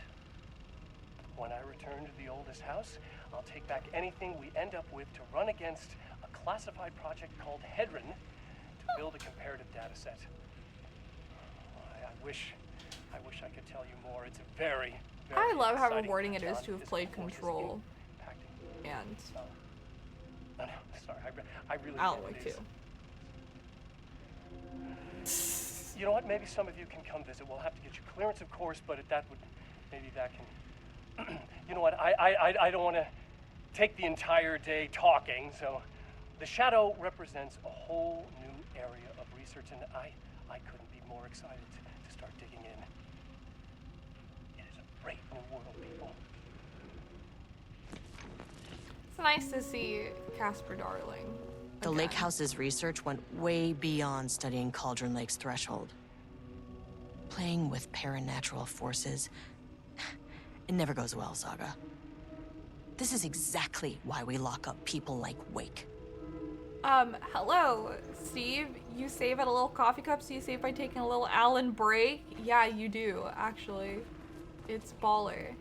when I return to the oldest house, I'll take back anything we end up with to run against a classified project called Hedron to build a comparative data set. I wish I could tell you more. It's a very I love how exciting rewarding it is time. to have This played force is Control. impacting. And No, sorry, I really Alan can't Wake do too. this. You know what? Maybe some of you can come visit. We'll have to get you clearance, of course, but maybe that can. You know what? I don't want to take the entire day talking. So, the shadow represents a whole new area of research, and I couldn't be more excited to start digging in. It is a great new world, people. It's nice to see Casper Darling. The again. Lake House's research went way beyond studying Cauldron Lake's threshold. Playing with paranatural forces, it never goes well, Saga. This is exactly why we lock up people like Wake. Hello, Steve. You save at a little coffee cup, so you save by taking a little Alan break? Yeah, you do, actually. It's baller.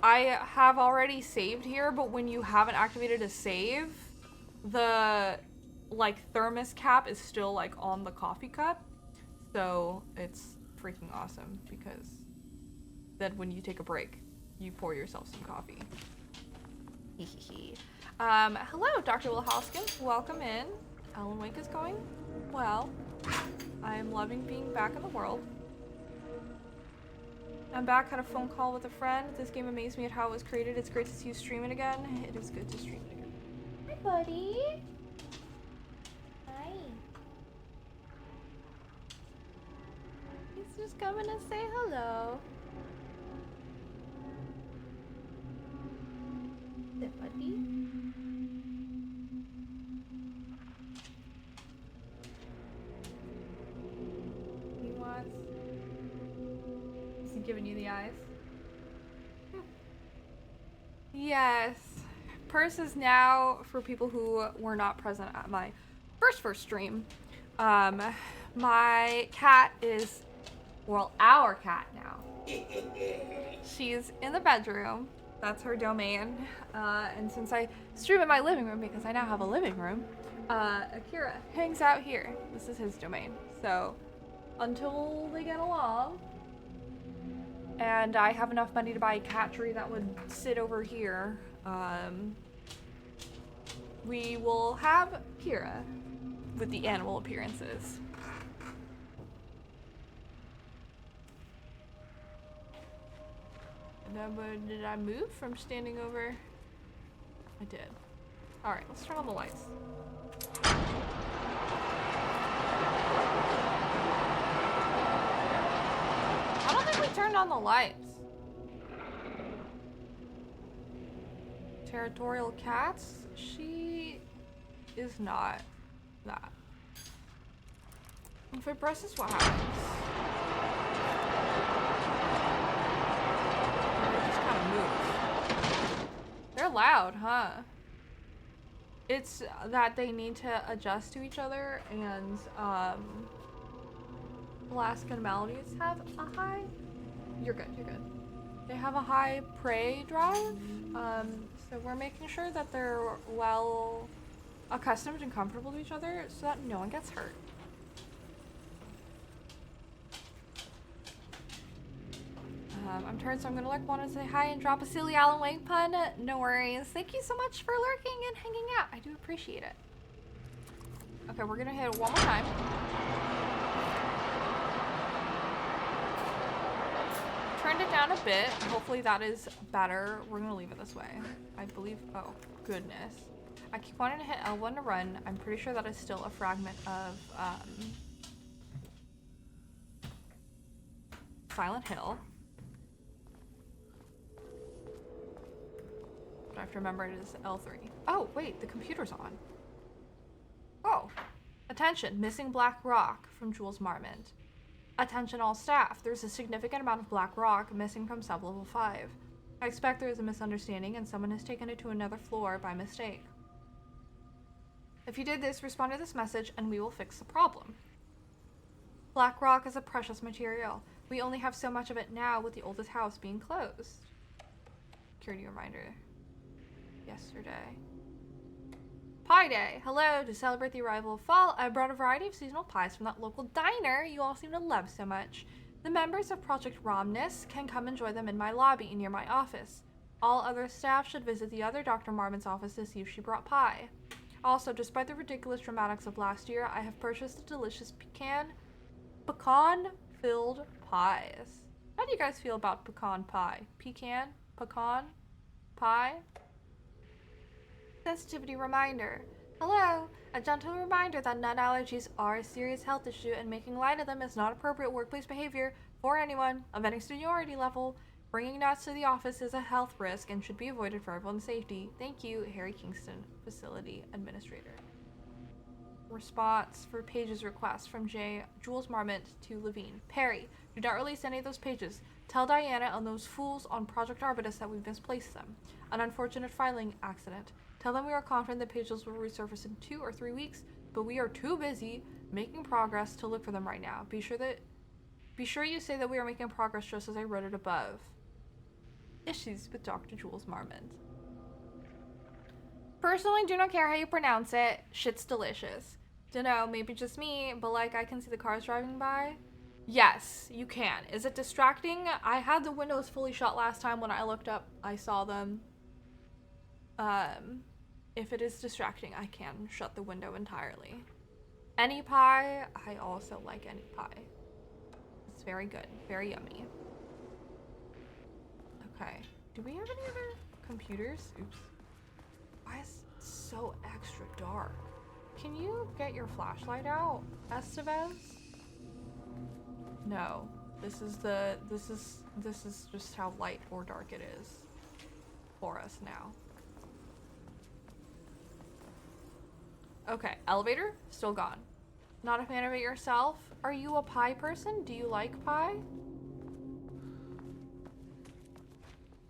I have already saved here, but when you haven't activated a save, the, like, thermos cap is still, like, on the coffee cup. So, it's freaking awesome, because then when you take a break, you pour yourself some coffee. Hello, Dr. Wilhoskins. Welcome in. Alan Wake is going well. I am loving being back in the world. I'm back, had a phone call with a friend. This game amazed me at how it was created. It's great to see you stream it again. It is good to stream it again. Hi, buddy. Hi. He's just coming to say hello. Sit, buddy. He wants... Is he giving you the eyes? Yes. Purse is now for people who were not present at my first stream. My cat is, well, our cat now. She's in the bedroom. That's her domain. And since I stream in my living room, because I now have a living room, Akira hangs out here. This is his domain. So until they get along, and I have enough money to buy a cat tree that would sit over here, we will have Kira with the animal appearances. Did I move from standing over? I did. Alright, let's turn on the lights. I don't think we turned on the lights. Territorial cats? She is not that. If it presses, what happens? They just kind of move. They're loud, huh? It's that they need to adjust to each other, and Alaskan Melodies have a high. You're good. You're good. They have a high prey drive, so we're making sure that they're well accustomed and comfortable to each other, so that no one gets hurt. I'm turned, so I'm gonna lurk. Want to say hi and drop a silly Alan Wake pun? No worries. Thank you so much for lurking and hanging out. I do appreciate it. Okay, we're gonna hit it one more time. Turned it down a bit. Hopefully that is better. We're gonna leave it this way. I believe. Oh, goodness. I keep wanting to hit L1 to run. I'm pretty sure that is still a fragment of Silent Hill. I have to remember it is L3. Oh, wait, the computer's on. Oh. Attention, missing black rock from Jules Marmont. Attention all staff, there's a significant amount of black rock missing from sub-level 5. I expect there is a misunderstanding and someone has taken it to another floor by mistake. If you did this, respond to this message and we will fix the problem. Black rock is a precious material. We only have so much of it now with the oldest house being closed. Security reminder. Yesterday. Pie Day! Hello! To celebrate the arrival of fall, I brought a variety of seasonal pies from that local diner you all seem to love so much. The members of Project Romnus can come enjoy them in my lobby near my office. All other staff should visit the other Dr. Marmon's office to see if she brought pie. Also, despite the ridiculous dramatics of last year, I have purchased a delicious pecan-filled pies. How do you guys feel about pecan pie? Pecan? Pie? Sensitivity reminder. Hello! A gentle reminder that nut allergies are a serious health issue and making light of them is not appropriate workplace behavior for anyone of any seniority level. Bringing nuts to the office is a health risk and should be avoided for everyone's safety. Thank you, Harry Kingston, Facility Administrator. Response for pages request from Jules Marmont to Levine. Perry, do not release any of those pages. Tell Diana and those fools on Project Arbitus that we've misplaced them. An unfortunate filing accident. Tell them we are confident the pages will resurface in 2 or 3 weeks, but we are too busy making progress to look for them right now. Be sure you say that we are making progress just as I wrote it above. Issues with Dr. Jules Marmont. Personally, do not care how you pronounce it. Shit's delicious. Dunno, maybe just me, but like I can see the cars driving by. Yes, you can. Is it distracting? I had the windows fully shut last time. When I looked up, I saw them. If it is distracting, I can shut the window entirely. Any pie, I also like any pie. It's very good, very yummy. Okay, do we have any other computers? Oops. Why is it so extra dark? Can you get your flashlight out, Estevez? No, this is just how light or dark it is for us now. Okay, elevator, still gone. Not a fan of it yourself? Are you a pie person? Do you like pie?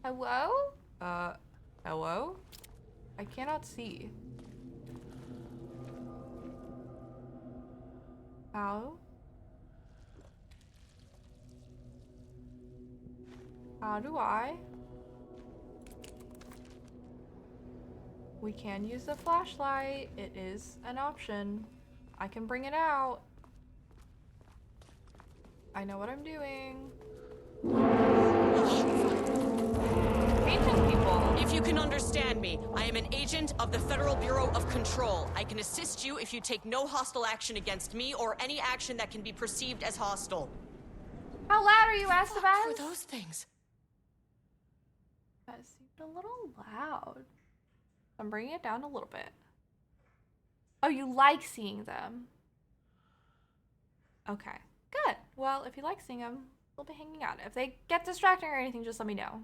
Hello? Hello? I cannot see. How? How do I? We can use the flashlight. It is an option. I can bring it out. I know what I'm doing. Painting people. If you can understand me, I am an agent of the Federal Bureau of Control. I can assist you if you take no hostile action against me or any action that can be perceived as hostile. How loud are you, Estevez? What were those things? That seemed a little loud. I'm bringing it down a little bit. Oh, you like seeing them? Okay, good. Well, if you like seeing them, we'll be hanging out. If they get distracting or anything, just let me know.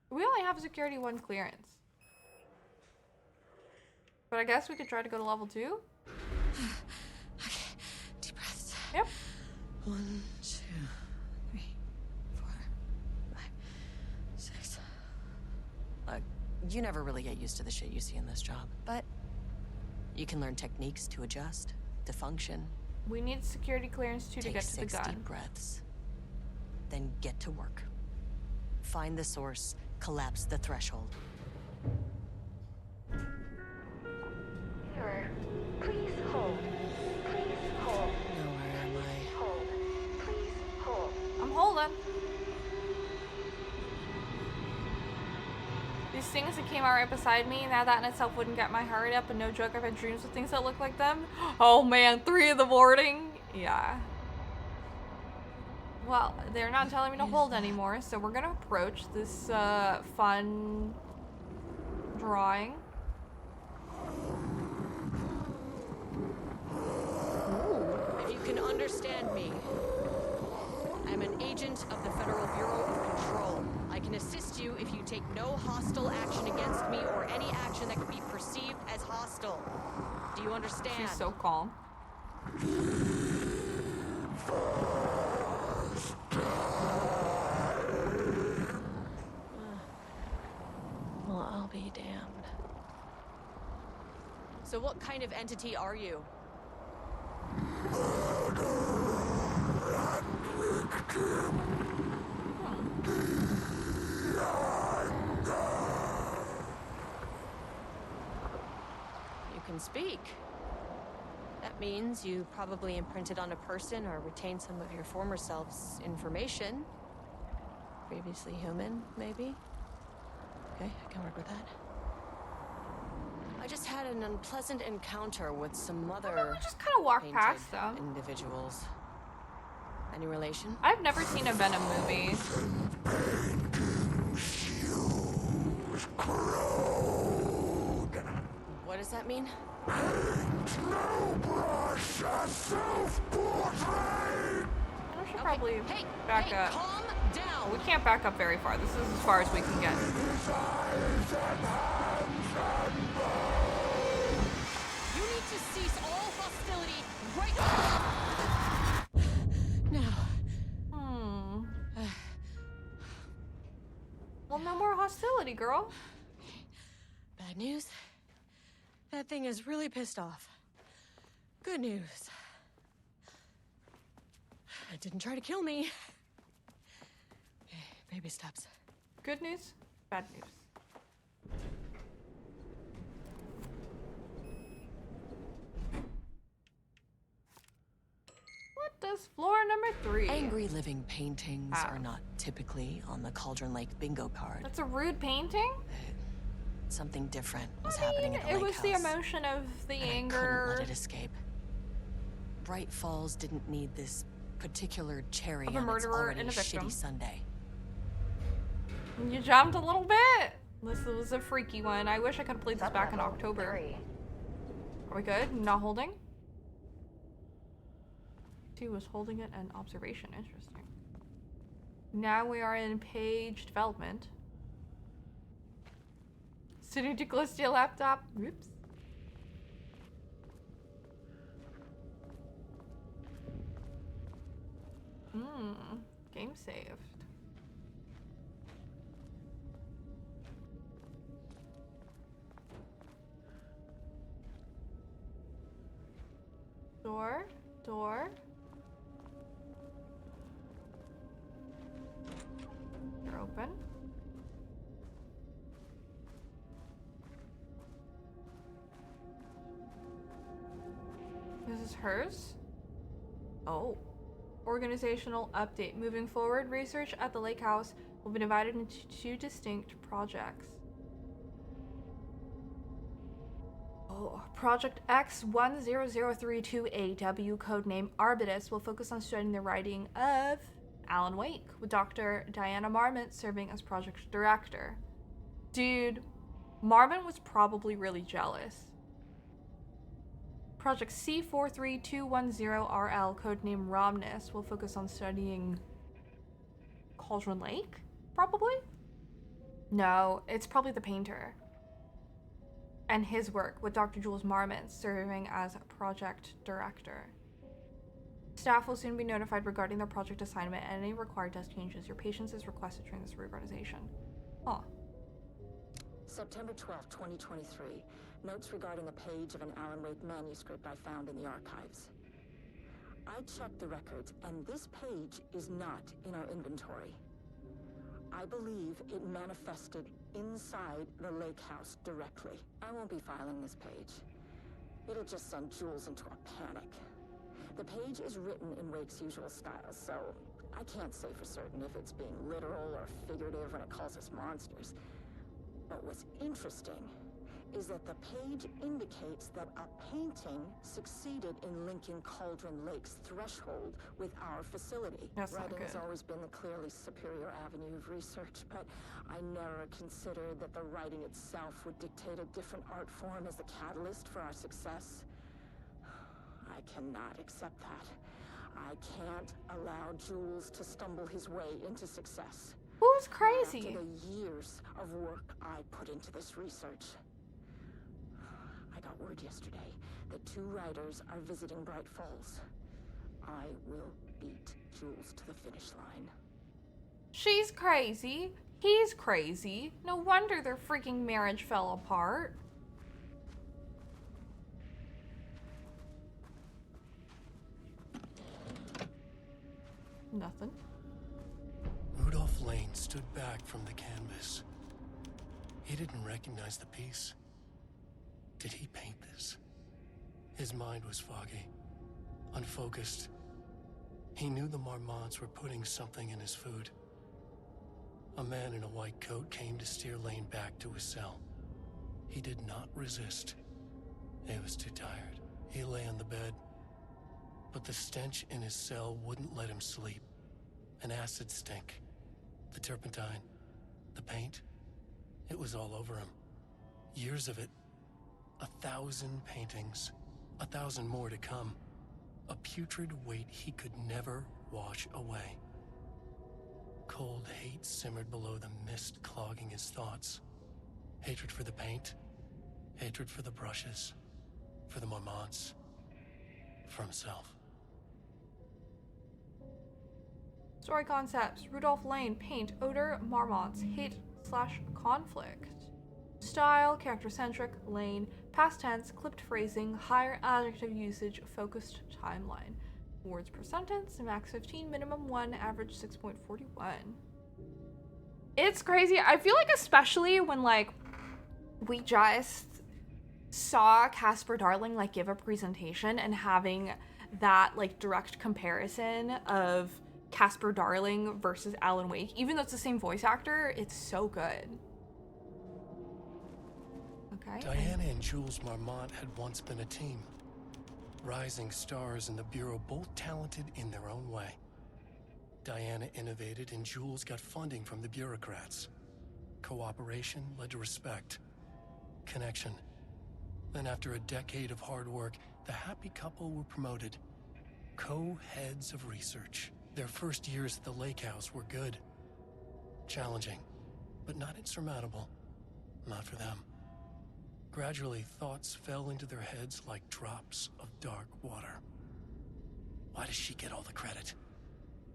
We only have security 1 clearance. But I guess we could try to go to level 2. Okay, deep breaths. Yep. 1, 2, 3, 4, 5, 6. You never really get used to the shit you see in this job, but you can learn techniques to adjust, to function. We need security clearance 2 to get to the gun. Take 6 deep breaths. Then get to work. Find the source, collapse the threshold. Mirror, please hold. Please hold. Now where am I? Hold. Please hold. I'm holding. These things that came out right beside me, now that in itself wouldn't get my heart up, and no joke, I've had dreams of things that look like them. Oh man, 3 in the morning? Yeah. Well, they're not telling me to hold anymore, so we're gonna approach this fun drawing. If you can understand me, I'm an agent of the Federal Bureau of Control. I can assist you if you take no hostile action against me or any action that could be perceived as hostile. Do you understand? She's so calm. Well, I'll be damned. So what kind of entity are you? You can speak. That means you probably imprinted on a person or retained some of your former self's information. Previously human, maybe? Okay, I can work with that. I just had an unpleasant encounter with some other We just kind of walk painted past them. individuals. Any relation? I've never seen a Venom movie. What does that mean? We should probably back up. Calm down. We can't back up very far. This is as far as we can get. You need to cease all hostility right now. Well, no more hostility, girl. Bad news. That thing is really pissed off. Good news. It didn't try to kill me. Okay, baby steps. Good news, bad news. What does floor number 3? Angry living paintings are not typically on the Cauldron Lake bingo card. That's a rude painting? Something different was happening at the It lake was house. the emotion of the and I anger. couldn't let it escape. Bright Falls didn't need this particular cherry Of a on its murderer already and a victim. shitty Sunday. You jumped a little bit. This was a freaky one. I wish I could have played this back in October. 3. Are we good? Not holding? 2 was holding it and observation. Interesting. Now we are in page development. Sitting too close to your laptop. Whoops. Game saved. Door. Door. You're open. This is hers? Oh. Organizational update. Moving forward, research at the lake house will be divided into 2 distinct projects. So, Project X10032AW, codename Arbitus, will focus on studying the writing of Alan Wake, with Dr. Diana Marmont serving as project director. Dude, Marmont was probably really jealous. Project C43210RL, codename Romnus, will focus on studying Cauldron Lake? Probably? No, it's probably the painter. And his work, with Dr. Jules Marmont serving as project director. Staff will soon be notified regarding their project assignment and any required desk changes. Your patience is requested during this reorganization. Huh. September 12, 2023. Notes regarding a page of an Alan Wake manuscript I found in the archives. I checked the records, and this page is not in our inventory. I believe it manifested inside the lake house directly. I won't be filing this page. It'll just send Jules into a panic. The page is written in Wake's usual style, so I can't say for certain if it's being literal or figurative when it calls us monsters. But what's interesting is that the page indicates that a painting succeeded in linking Cauldron Lake's threshold with our facility. That's not Writing good. has always been the clearly superior avenue of research, but I never considered that the writing itself would dictate a different art form as the catalyst for our success. I cannot accept that. I can't allow Jules to stumble his way into success. Who's crazy? After the years of work I put into this research. I got word yesterday that 2 writers are visiting Bright Falls. I will beat Jules to the finish line. She's crazy. He's crazy. No wonder their freaking marriage fell apart. Nothing. Rudolph Lane stood back from the canvas. He didn't recognize the piece. Did he paint this? His mind was foggy, unfocused. He knew the Marmonts were putting something in his food. A man in a white coat came to steer Lane back to his cell. He did not resist. He was too tired. He lay on the bed, but the stench in his cell wouldn't let him sleep. An acid stink. The turpentine. The paint. It was all over him. Years of it. 1,000 paintings. 1,000 more to come. A putrid weight he could never wash away. Cold hate simmered below the mist clogging his thoughts. Hatred for the paint. Hatred for the brushes. For the Marmonts. For himself. Story concepts: Rudolph Lane, paint, odor, Marmonts, hate/conflict. Style, character-centric, Lane, past tense, clipped phrasing, higher adjective usage, focused timeline. Words per sentence, max 15, minimum 1, average 6.41. It's crazy. I feel like especially when like we just saw Casper Darling like give a presentation and having that like direct comparison of Casper Darling versus Alan Wake, even though it's the same voice actor, it's so good. Okay. Diana and Jules Marmont had once been a team. Rising stars in the Bureau, both talented in their own way. Diana innovated and Jules got funding from the bureaucrats. Cooperation led to respect. Connection. Then after a decade of hard work, the happy couple were promoted. Co-heads of research. Their first years at the lake house were good. Challenging, but not insurmountable. Not for them. Gradually, thoughts fell into their heads like drops of dark water. Why does she get all the credit?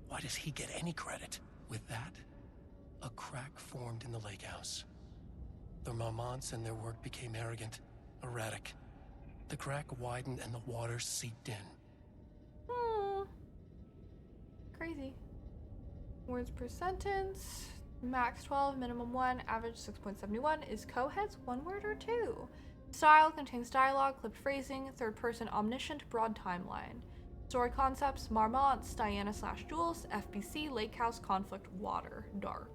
Why does he get any credit? With that, a crack formed in the lake house. The Marmonts and their work became arrogant, erratic. The crack widened and the water seeped in. Crazy. Words per sentence, max 12, minimum 1, average 6.71. Is co-heads 1 word or 2? Style contains dialogue, clipped phrasing, third person omniscient, broad timeline. Story concepts: Marmonts, Diana/Jules, FBC, lake house, conflict, water, dark.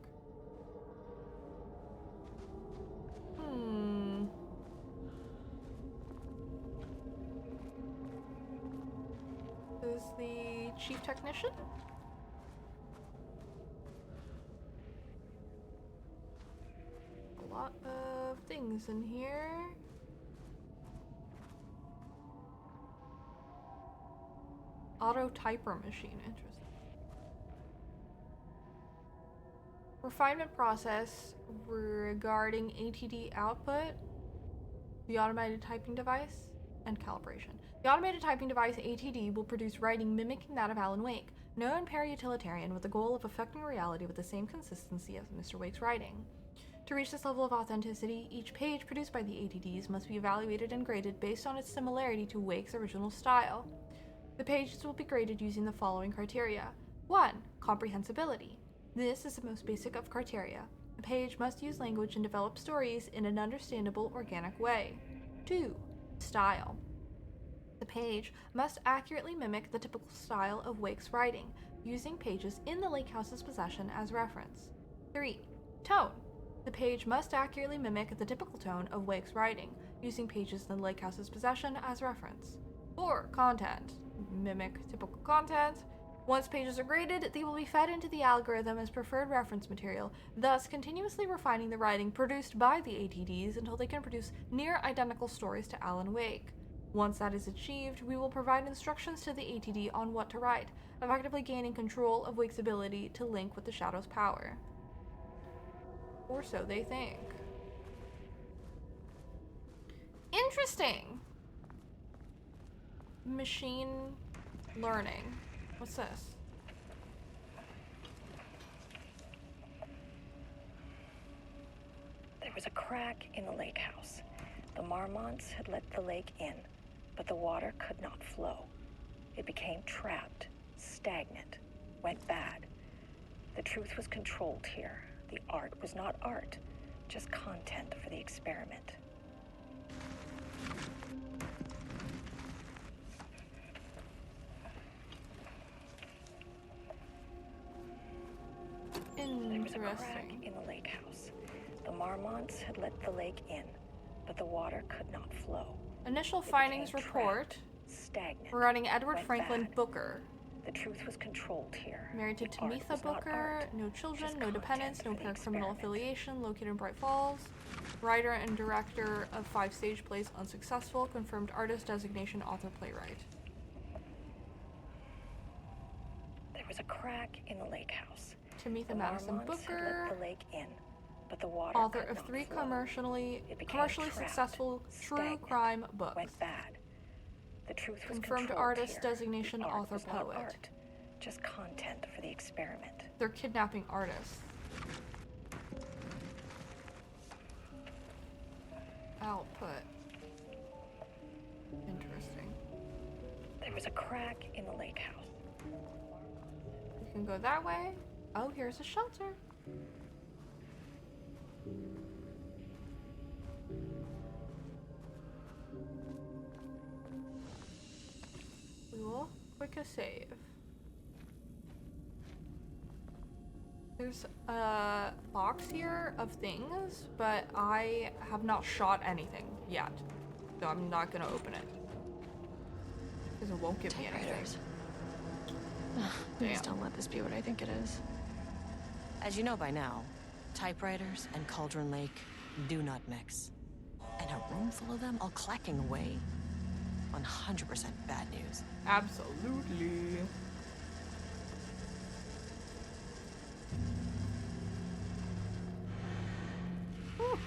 is the chief technician. A lot of things in here. Auto typer machine, interesting. Refinement process regarding ATD output, the automated typing device, and calibration. The automated typing device ATD will produce writing mimicking that of Alan Wake, known para-utilitarian with the goal of affecting reality with the same consistency as Mr. Wake's writing. To reach this level of authenticity, each page produced by the ATDs must be evaluated and graded based on its similarity to Wake's original style. The pages will be graded using the following criteria. 1. Comprehensibility. This is the most basic of criteria. A page must use language and develop stories in an understandable, organic way. 2. Style. The page must accurately mimic the typical style of Wake's writing, using pages in the Lake House's possession as reference. 3. Tone. The page must accurately mimic the typical tone of Wake's writing, using pages in the Lake House's possession as reference. 4. Content. Mimic typical content. Once pages are graded, they will be fed into the algorithm as preferred reference material, thus continuously refining the writing produced by the ATDs until they can produce near identical stories to Alan Wake. Once that is achieved, we will provide instructions to the ATD on what to write, effectively gaining control of Wake's ability to link with the Shadow's power. Or so they think. Interesting! Machine learning. What's this? There was a crack in the lake house. The Marmonts had let the lake in, but the water could not flow. It became trapped, stagnant, went bad. The truth was controlled here. The art was not art, just content for the experiment. There was a crack in the lake house. The Marmonts had let the lake in, but the water could not flow. Initial findings report stagnant, regarding Edward Franklin Booker. The truth was controlled here. Married to Tamitha Booker, no children, no dependents, no paracriminal affiliation, located in Bright Falls. Writer and director of 5 stage plays unsuccessful, confirmed artist designation, author, playwright. There was a crack in the lake house. Tamitha Madison Booker, let the lake in, but the water author of 3 commercially successful true crime books. Went bad. The truth was confirmed artist here. designation, author, was not poet. Art, just content for the experiment. They're kidnapping artists. Output. Interesting. There was a crack in the lake house. You can go that way. Oh, here's a shelter. We will quick a save. There's a box here of things, but I have not shot anything yet. So I'm not gonna open it. Because it won't give me anything. Please don't let this be what I think it is. As you know by now, typewriters and Cauldron Lake do not mix. And a room full of them all clacking away. 100% bad news. Absolutely. Whew.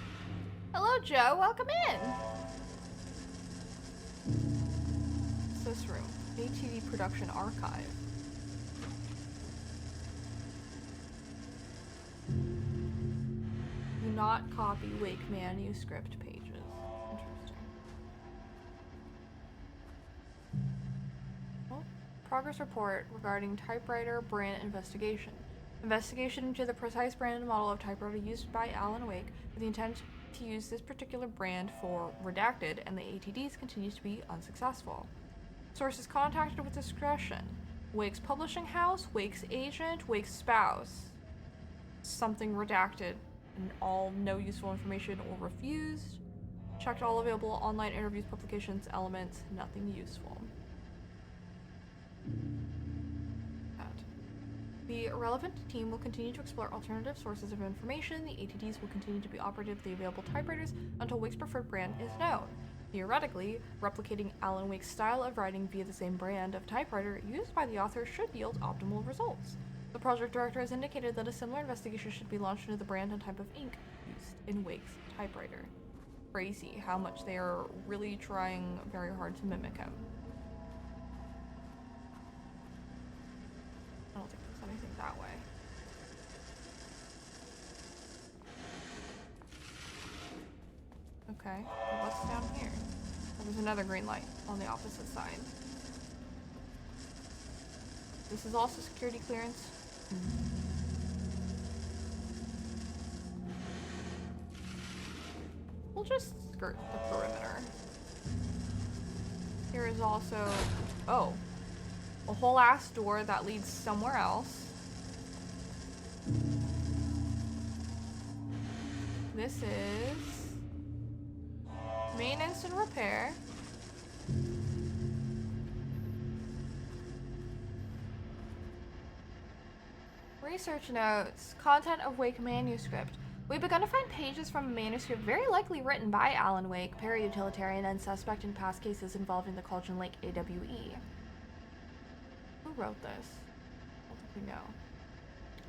Hello, Joe. Welcome in. What's this room? ATV Production Archive. Do not copy Wake manuscript pages. Interesting. Well, progress report regarding typewriter brand investigation. Investigation into the precise brand and model of typewriter used by Alan Wake with the intent to use this particular brand for redacted, and the ATDs continues to be unsuccessful. Sources contacted with discretion. Wake's publishing house, Wake's agent, Wake's spouse. Something redacted and all no useful information or refused. Checked all available online interviews, publications, elements, nothing useful. relevant team will continue to explore alternative sources of information. The ATDs will continue to be operated with the available typewriters until Wake's preferred brand is known. Theoretically, replicating Alan Wake's style of writing via the same brand of typewriter used by the author should yield optimal results. The project director has indicated that a similar investigation should be launched into the brand and type of ink used in Wake's typewriter. Crazy how much they are really trying very hard to mimic him. I don't think there's anything that way. Okay, well, what's down here? Oh, there's another green light on the opposite side. This is also security clearance. We'll just skirt the perimeter. Here is also, oh, a whole ass door that leads somewhere else. This is maintenance and repair. Research notes. Content of Wake manuscript. We've begun to find pages from a manuscript very likely written by Alan Wake, para-utilitarian and suspect in past cases involving the Cauldron Lake AWE. Who wrote this? I don't think we know.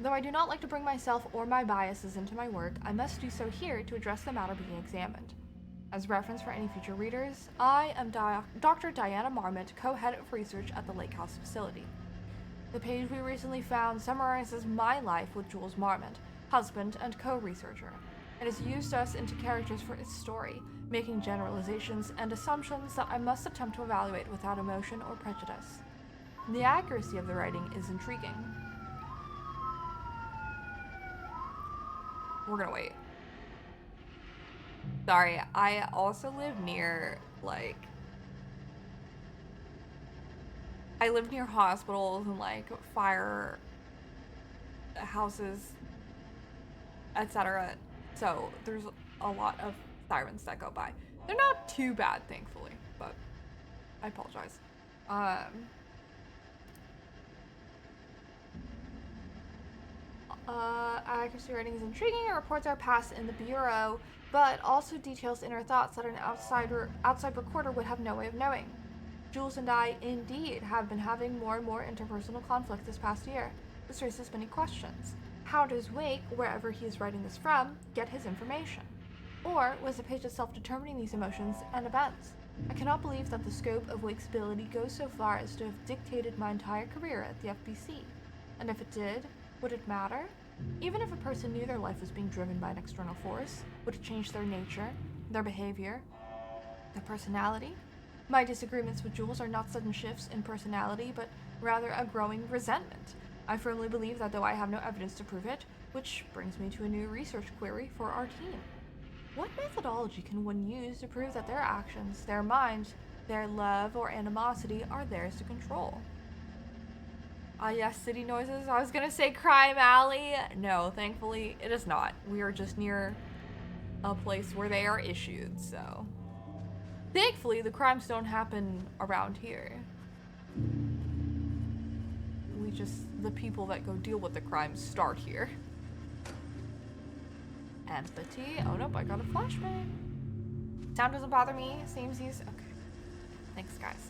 Though I do not like to bring myself or my biases into my work, I must do so here to address the matter being examined. As reference for any future readers, I am Dr. Diana Marmot, co-head of research at the Lake House facility. The page we recently found summarizes my life with Jules Marmot, husband and co-researcher. It has used us into characters for its story, making generalizations and assumptions that I must attempt to evaluate without emotion or prejudice. The accuracy of the writing is intriguing. We're gonna wait. Sorry, I also live near, like, I live near hospitals and, like, fire houses, etc. So there's a lot of sirens that go by. They're not too bad, thankfully, but I apologize. Accuracy rating is intriguing. Our reports are passed in the bureau, but also details inner thoughts that an outside recorder would have no way of knowing. Jules and I, indeed, have been having more and more interpersonal conflict this past year. This raises many questions. How does Wake, wherever he is writing this from, get his information? Or was the page itself determining these emotions and events? I cannot believe that the scope of Wake's ability goes so far as to have dictated my entire career at the FBC. And if it did, would it matter? Even if a person knew their life was being driven by an external force, would it change their nature, their behavior, their personality? My disagreements with Jules are not sudden shifts in personality, but rather a growing resentment. I firmly believe that though I have no evidence to prove it, which brings me to a new research query for our team. What methodology can one use to prove that their actions, their minds, their love or animosity are theirs to control? Ah, yes, city noises. I was gonna say crime alley. No, thankfully it is not. We are just near a place where they are issued, so. Thankfully, the crimes don't happen around here. The people that go deal with the crimes start here. Empathy. Oh nope, I got a flashbang. Sound doesn't bother me. Seems he's okay. Thanks, guys.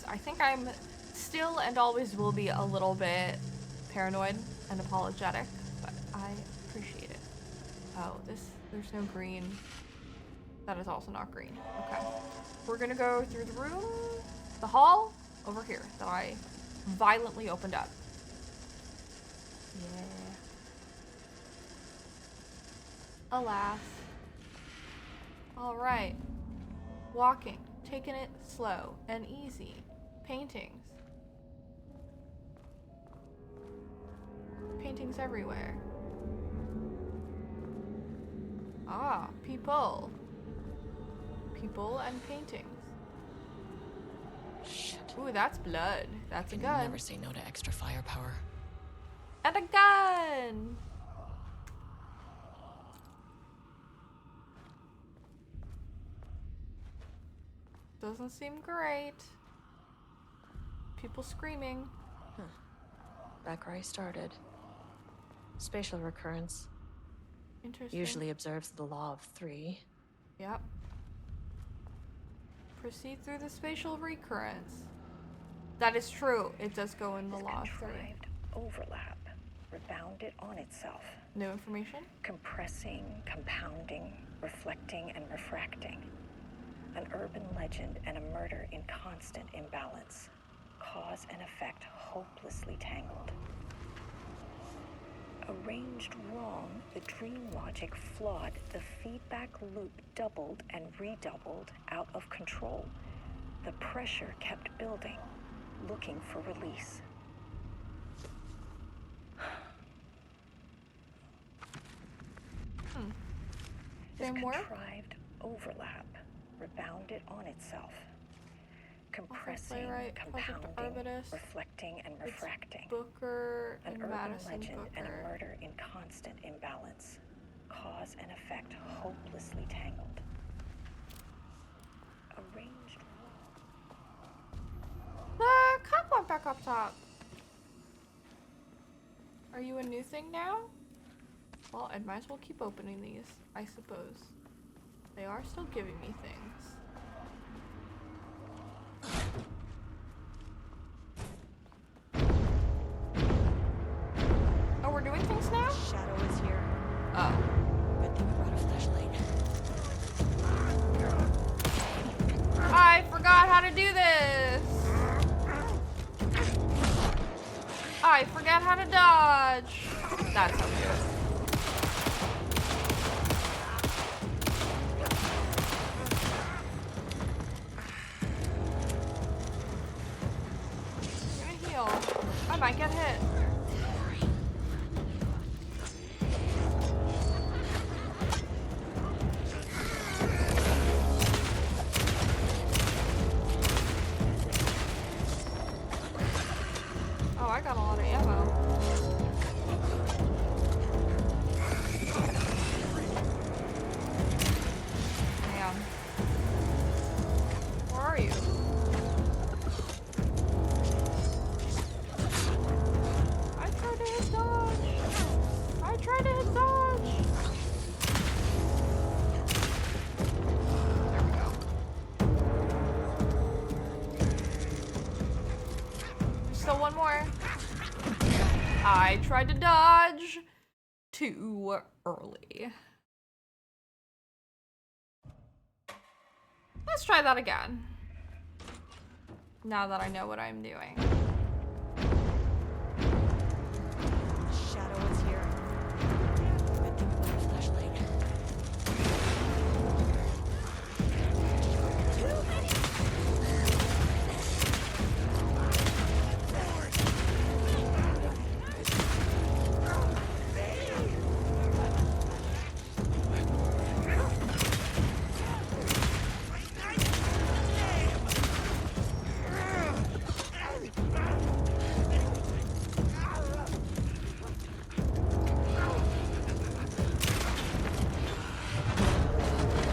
I think I'm still and always will be a little bit paranoid and apologetic, but I appreciate it. Oh, there's no green. That is also not green. Okay. We're gonna go through the room, the hall, over here that I violently opened up. Yeah. Alas. Alright. Walking. Taking it slow and easy. Paintings. Paintings everywhere. Ah, people. People and paintings. Shit. Ooh, that's blood. That's a I can gun. never say no to extra firepower. And a gun! Doesn't seem great. People screaming. Back where I started. Spatial recurrence. Interesting. Usually observes the law of 3. Yep. Proceed through the spatial recurrence. That is true. It does go in the law of 3. Contrived overlap rebounded on itself. New information? Compressing, compounding, reflecting, and refracting. An urban legend and a murder in constant imbalance. Cause and effect hopelessly tangled. Arranged wrong, the dream logic flawed, the feedback loop doubled and redoubled out of control. The pressure kept building, looking for release. This contrived overlap rebounded on itself. Compressing, compounding, reflecting, and refracting. Booker An and urban Madison legend Booker. and a murder in constant imbalance. Cause and effect hopelessly tangled. Arranged The cop went back up top. Are you a new thing now? Well, I might as well keep opening these, I suppose. They are still giving me things. Oh, we're doing things now? Shadow is here. Oh. Good thing we brought a flashlight. I forgot how to do this! I forgot how to dodge! That's how we do it. I'm gonna heal. I might get hit. Oh, I got a lot of ammo. Damn. Where are you? I tried to hit dodge. I tried to hit dodge. There we go. Still one more. I tried to dodge too early. Let's try that again. Now that I know what I'm doing. Shadow is here. Good thing we brought a flashlight.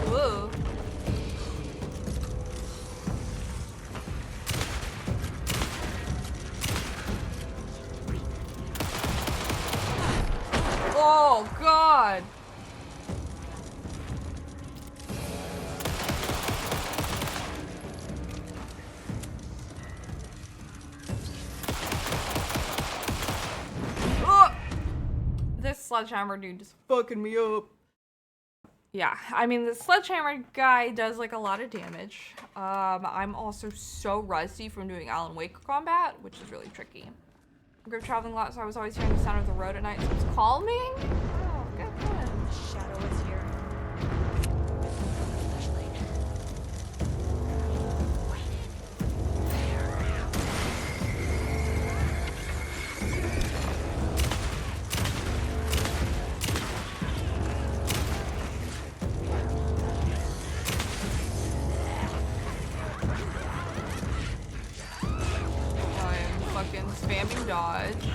Whoa. Oh, God. Oh! This sledgehammer dude just fucking me up. Yeah, I mean, the sledgehammer guy does like a lot of damage. I'm also so rusty from doing Alan Wake combat, which is really tricky. I grew up traveling a lot, so I was always hearing the sound of the road at night, so it's calming. Oh, good. Shadow is here. I'm fucking spamming dodge.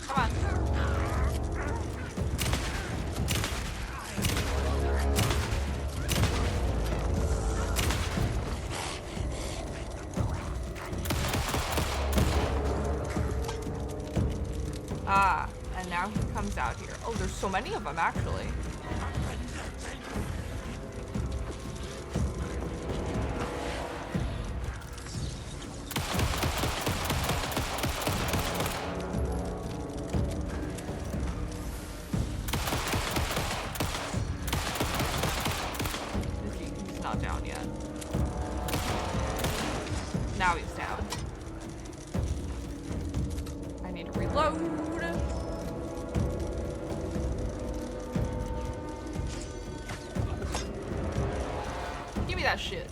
Come on. Ah, and now he comes out here. Oh, there's so many of them, actually. He's not down yet. Now he's down. I need to reload. Give me that shit.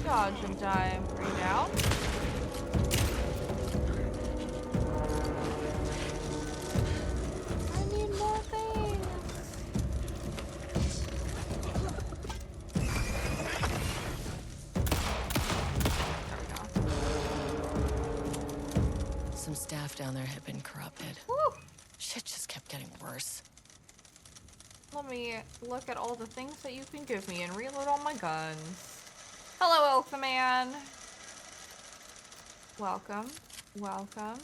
Dodge and dive. Are you down? I need more things. There we go. Some staff down there had been corrupted. Woo! Shit just kept getting worse. Let me look at all the things that you can give me and reload all my guns. Hello, Elf Man. Welcome. Welcome.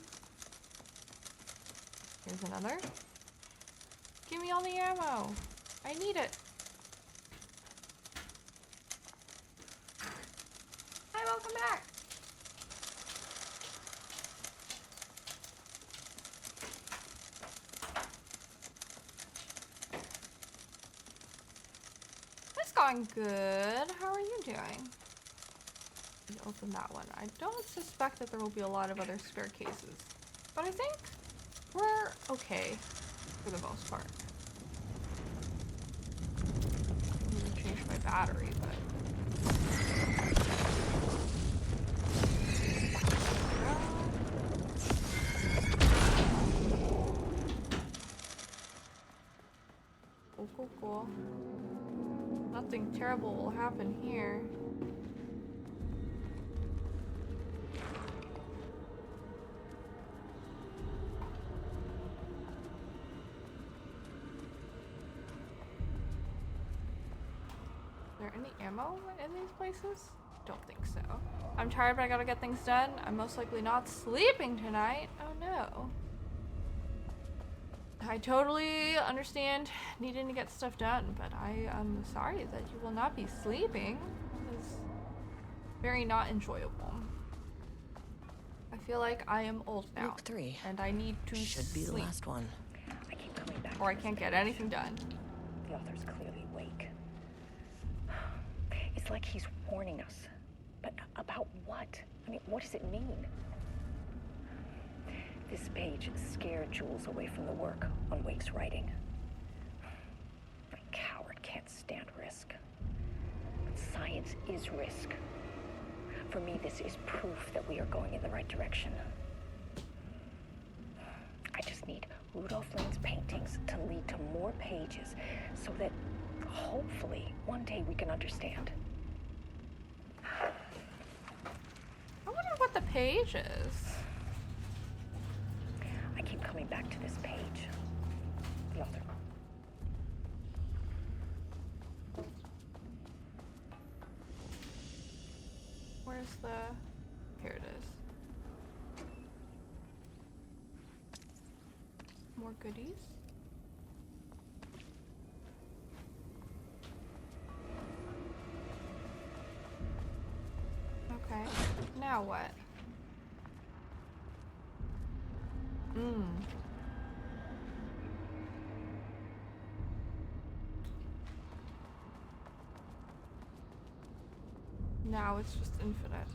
Here's another. Give me all the ammo. I need it. Hi, welcome back. It's going good. How are you doing? Open that one. I don't suspect that there will be a lot of other spare cases, but I think we're okay for the most part. I'm gonna change my battery, but cool. Nothing terrible will happen here. Is there any ammo in these places? Don't think so. I'm tired, but I gotta get things done. I'm most likely not sleeping tonight. Oh no. I totally understand needing to get stuff done, but I am sorry that you will not be sleeping. It's very not enjoyable. I feel like I am old now. Week 3. And I need to Should be the last one. I keep coming back. Or I can't get anything done. The author's clearly awake. It's like he's warning us. But about what? I mean, what does it mean? This page scared Jules away from the work on Wake's writing. A coward can't stand risk. But science is risk. For me, this is proof that we are going in the right direction. I just need Rudolph Lane's paintings to lead to more pages so that hopefully one day we can understand. I wonder what the page is. I keep coming back to this page. The author. Where's the... Here it is. More goodies. Okay. Now what? Now it's just infinite.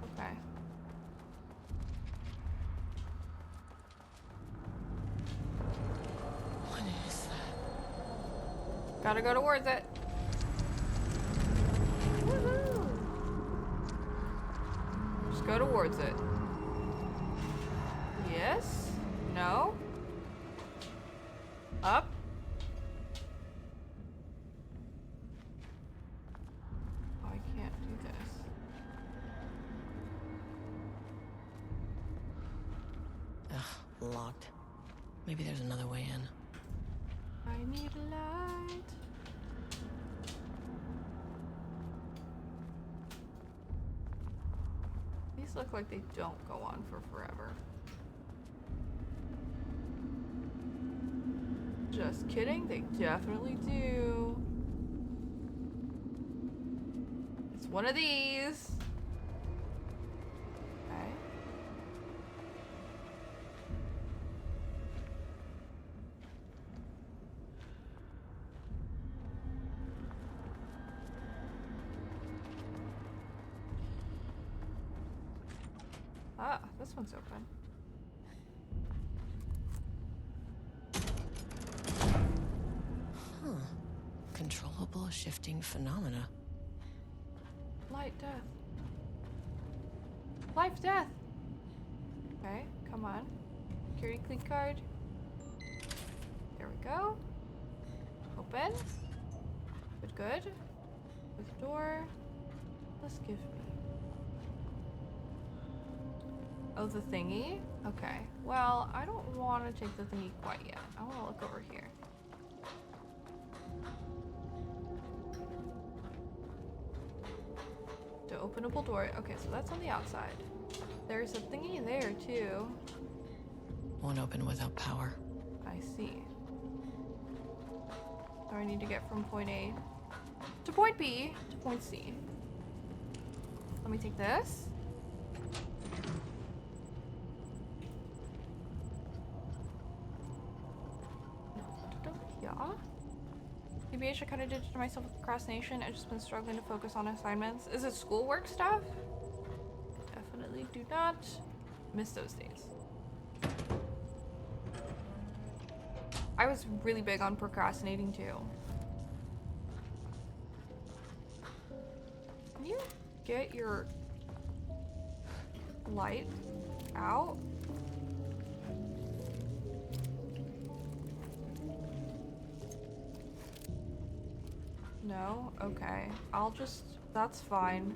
Okay. What is that? gotta go towards it. Woohoo! Just go towards it. Yes? No? Up? Oh, I can't do this. Ugh, locked. Maybe there's another way in. I need a light. These look like they don't go on for forever. Just kidding, they definitely do. It's one of these. Okay. Ah, this one's open. Huh. Controllable shifting phenomena. Light, death. Life, death. Okay, come on. Security key card. There we go. Open. Good, good. With the door. Let's give me. Oh, the thingy? Okay. Well, I don't want to take the thingy quite yet. I want to look over here. The openable door. Okay, so that's on the outside. There's a thingy there, too. Won't open without power. I see. So I need to get from point A to point B to point C. Let me take this. Yeah. Maybe I should kind of ditch myself with procrastination. I've just been struggling to focus on assignments. Is it schoolwork stuff? Definitely do not miss those days. I was really big on procrastinating too. Can you get your light out? No? Okay. That's fine.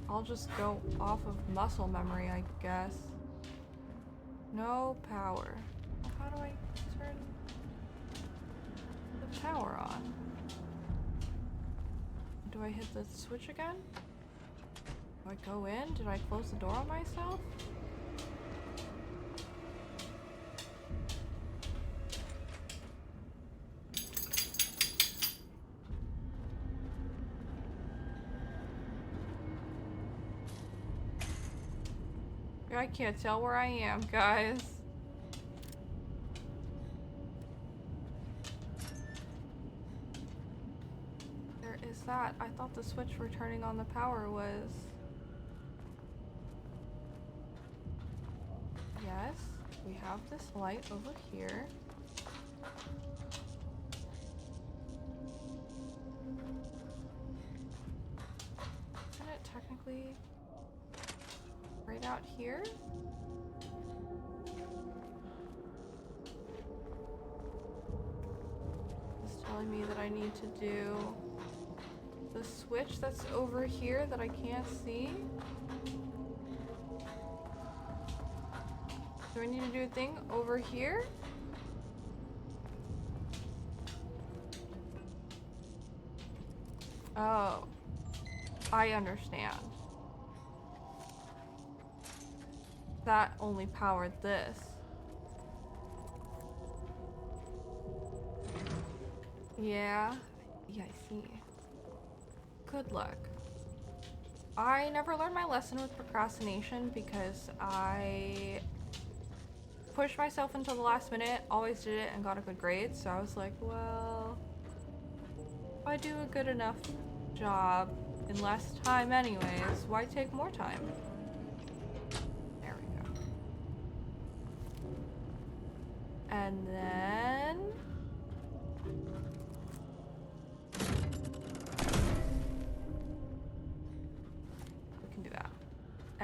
I'll just go off of muscle memory, I guess. No power. How do I turn the power on? Do I hit the switch again? Do I go in? Did I close the door on myself? I can't tell where I am, guys. There is that. I thought the switch for turning on the power was... Yes, we have this light over here. Isn't it technically right out here? It's telling me that I need to do the switch that's over here that I can't see. Do I need to do a thing over here? Oh, I understand. That only powered this. Yeah, I see. Good luck. I never learned my lesson with procrastination because I pushed myself until the last minute, always did it, and got a good grade. So I was like, well, if I do a good enough job in less time anyways, why take more time? There we go. And then...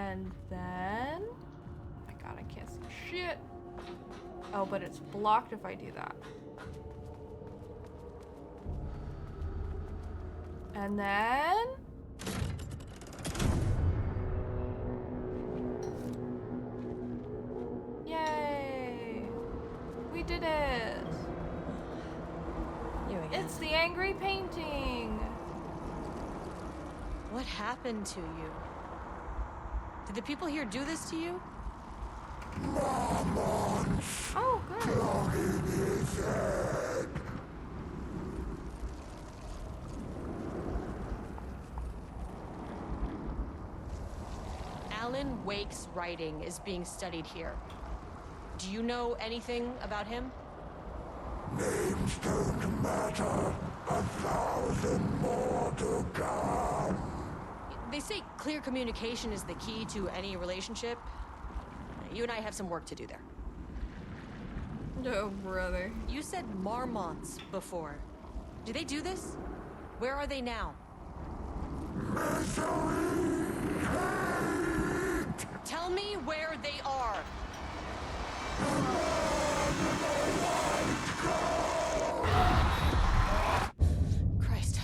And then... Oh my god, I can't see shit. Oh, but it's blocked if I do that. And then... Yay! We did it! You again. It's the angry painting! What happened to you? Did the people here do this to you? Oh, good. Alan Wake's writing is being studied here. Do you know anything about him? Names don't matter. 1,000 more to come. They say clear communication is the key to any relationship. You and I have some work to do there. Oh, brother. You said marmots before. Do they do this? Where are they now? Tell me where they are. Christ.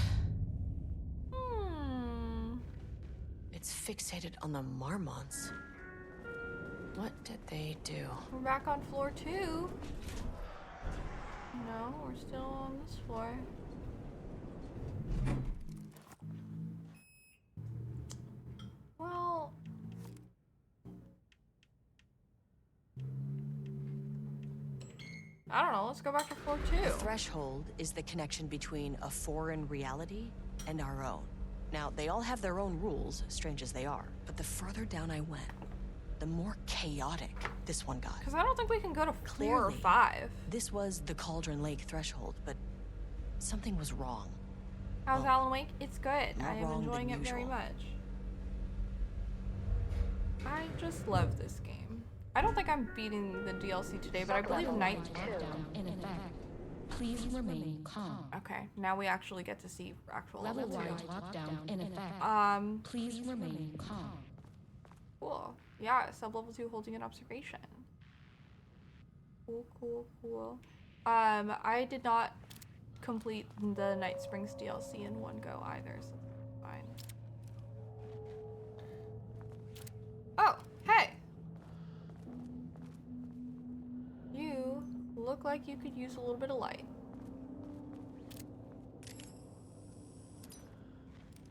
It's fixated on the marmots. What did they do? We're back on floor 2. No, we're still on this floor. Well... I don't know, let's go back to floor 2. The threshold is the connection between a foreign reality and our own. Now, they all have their own rules, strange as they are, but the further down I went, the more chaotic this one got. Because I don't think we can go to 4 or Clearly, 5. This was the Cauldron Lake threshold, but something was wrong. How's Alan Wake? It's good. More I am wrong enjoying than it very usual. much. I just love this game. I don't think I'm beating the DLC today, but I believe night 2. In effect. Please remain calm. Okay, now we actually get to see actual level 2. Level-wide lockdown in effect. Please remain calm. Cool. Yeah, sub-level 2 holding an observation. Cool, cool, cool. I did not complete the Night Springs DLC in one go either, so that's fine. Oh, hey! You look like you could use a little bit of light.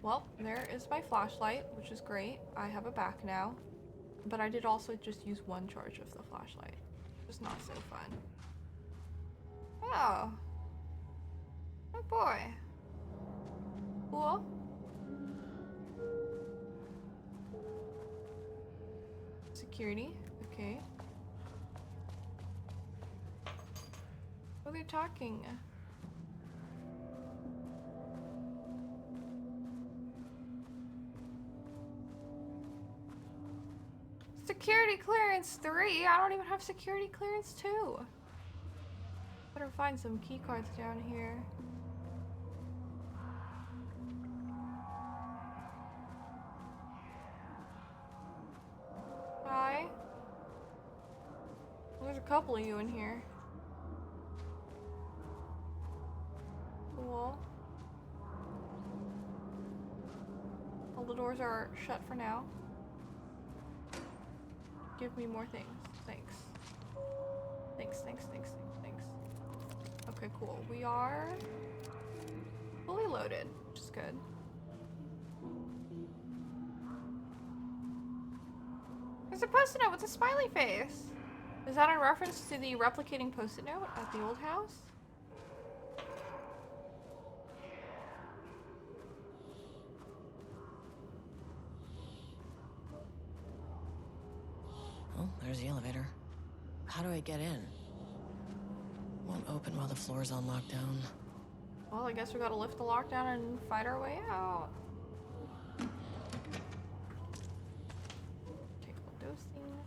Well, there is my flashlight, which is great. I have a back now. But I did also just use one charge of the flashlight. Just not so fun. Oh. Oh boy. Cool. Security. Okay. Oh, they're talking. Security clearance 3? I don't even have security clearance 2. Better find some key cards down here. Hi. There's a couple of you in here. Cool. All the doors are shut for now. Give me more things. Thanks. Thanks, thanks, thanks, thanks, thanks. Okay, cool. We are fully loaded, which is good. There's a post-it note with a smiley face. Is that in reference to the replicating post-it note at the old house? Oh, there's the elevator. How do I get in? Won't open while the floor's on lockdown. Well, I guess we gotta lift the lockdown and fight our way out. Take all those things.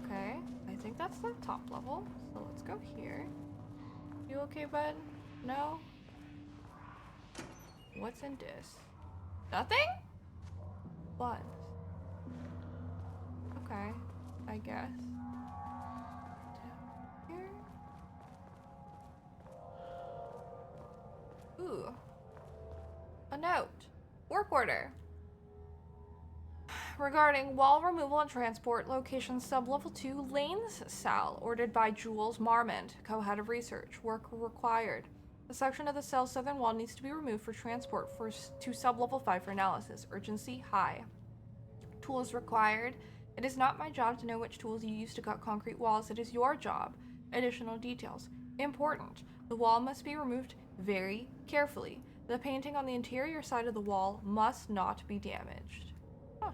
Okay, I think that's the top level. So let's go here. You okay, bud? No? What's in this? Nothing? What? Okay, I guess. Down here? Ooh. A note. Work order. Regarding wall removal and transport, location sub-level 2, Lane's cell, ordered by Jules Marmont, co-head of research. Work required. A section of the cell's southern wall needs to be removed for transport to sub-level 5 for analysis. Urgency high. Tools required. It is not my job to know which tools you use to cut concrete walls. It is your job. Additional details. Important. The wall must be removed very carefully. The painting on the interior side of the wall must not be damaged. Huh.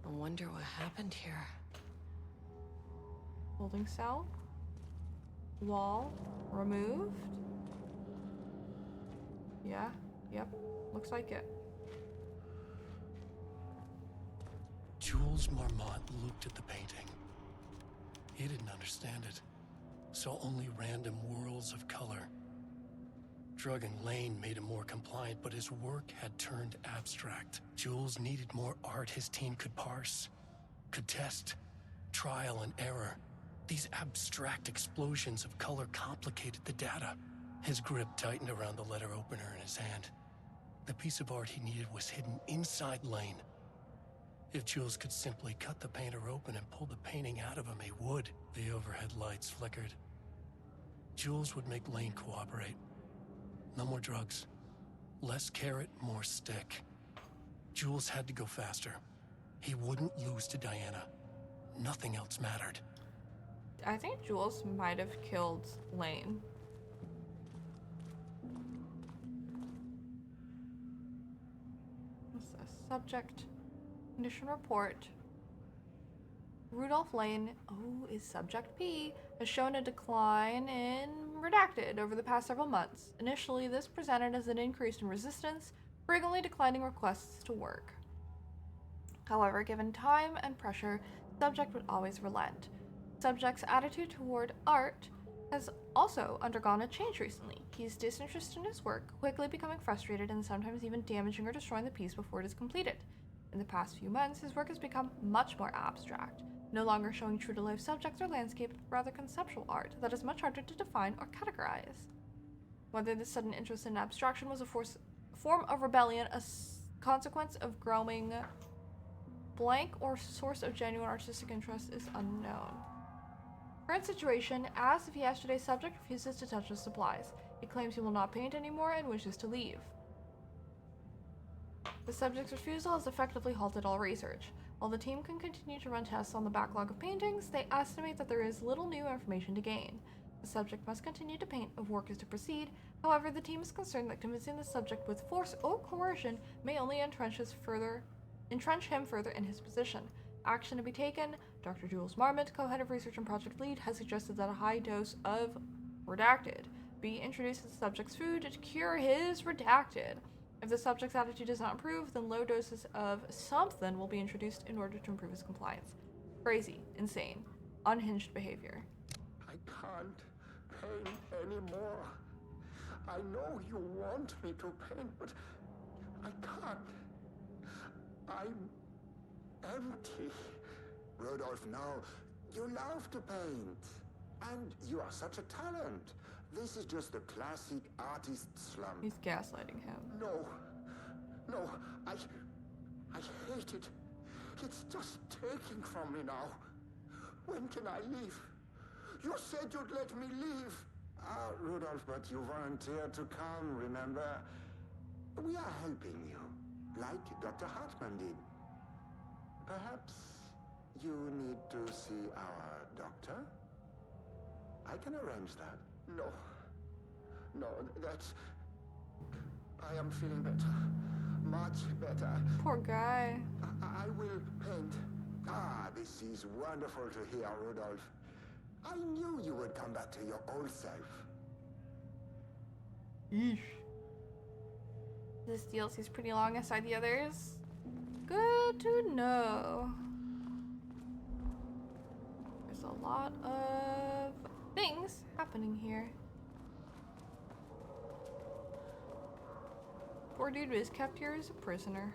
I wonder what happened here. Holding cell. Wall removed. Yeah, yep, looks like it. Jules Marmont looked at the painting. He didn't understand it. Saw only random whirls of color. Drugging Lane made him more compliant, but his work had turned abstract. Jules needed more art his team could parse, could test, trial and error. These abstract explosions of color complicated the data. His grip tightened around the letter opener in his hand. The piece of art he needed was hidden inside Lane. If Jules could simply cut the painter open and pull the painting out of him, he would. The overhead lights flickered. Jules would make Lane cooperate. No more drugs. Less carrot, more stick. Jules had to go faster. He wouldn't lose to Diana. Nothing else mattered. I think Jules might have killed Lane. What's this? Subject. Condition report. Rudolph Lane, is subject P, has shown a decline in redacted over the past several months. Initially, this presented as an increase in resistance, frequently declining requests to work. However, given time and pressure, subject would always relent. Subject's attitude toward art has also undergone a change recently. He's disinterested in his work, quickly becoming frustrated and sometimes even damaging or destroying the piece before it is completed. In the past few months, his work has become much more abstract, no longer showing true-to-life subjects or landscape, but rather conceptual art that is much harder to define or categorize. Whether this sudden interest in abstraction was a form of rebellion, a consequence of growing blank, or source of genuine artistic interest is unknown. Current situation: as of yesterday, subject refuses to touch his supplies. He claims he will not paint anymore and wishes to leave. The subject's refusal has effectively halted all research. While the team can continue to run tests on the backlog of paintings, they estimate that there is little new information to gain. The subject must continue to paint if work is to proceed. However, the team is concerned that convincing the subject with force or coercion may only entrench him further in his position. Action to be taken: Dr. Jules Marmont, co-head of research and project lead, has suggested that a high dose of redacted be introduced to the subject's food to cure his redacted. If the subject's attitude does not improve, then low doses of something will be introduced in order to improve his compliance. Crazy, insane, unhinged behavior. I can't paint anymore. I know you want me to paint, but I can't. I'm empty. Rudolph, now, you love to paint. And you are such a talent. This is just the classic artist slump. He's gaslighting him. No, I hate it. It's just taking from me now. When can I leave? You said you'd let me leave. Rudolph, but you volunteered to come, remember? We are helping you, like Dr. Hartman did. Perhaps you need to see our doctor? I can arrange that. No, that's... I am feeling better. Much better. Poor guy. I will paint. This is wonderful to hear, Rudolph. I knew you would come back to your old self. Yeesh. This DLC's pretty long aside the others. Good to know. There's a lot of things happening here. poor dude was kept here as a prisoner.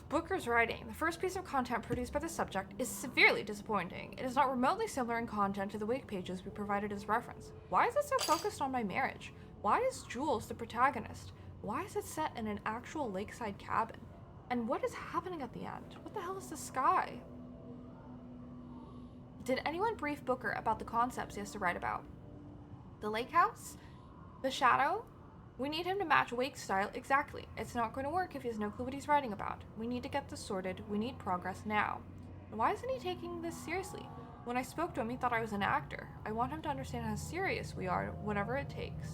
Booker's writing, the first piece of content produced by the subject, is severely disappointing. It is not remotely similar in content to the wiki pages we provided as reference. Why is it so focused on my marriage? Why is Jules the protagonist? Why is it set in an actual lakeside cabin? And what is happening at the end? What the hell is the sky? Did anyone brief Booker about the concepts he has to write about? The lake house? The shadow? We need him to match Wake's style exactly. It's not going to work if he has no clue what he's writing about. We need to get this sorted. We need progress now. And why isn't he taking this seriously? When I spoke to him, he thought I was an actor. I want him to understand how serious we are, whatever it takes.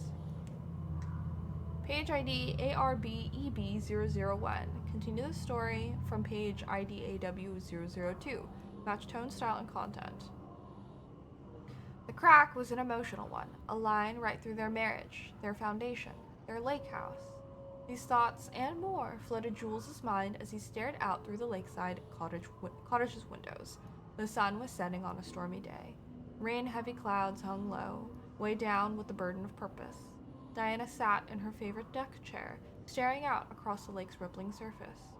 Page ID ARBEB001. Continue the story from page ID AW002. Match tone, style, and content. The crack was an emotional one, a line right through their marriage, their foundation, their lake house. These thoughts and more flooded Jules' mind as he stared out through the lakeside cottage's windows. The sun was setting on a stormy day. Rain-heavy clouds hung low, weighed down with the burden of purpose. Diana sat in her favorite deck chair, staring out across the lake's rippling surface.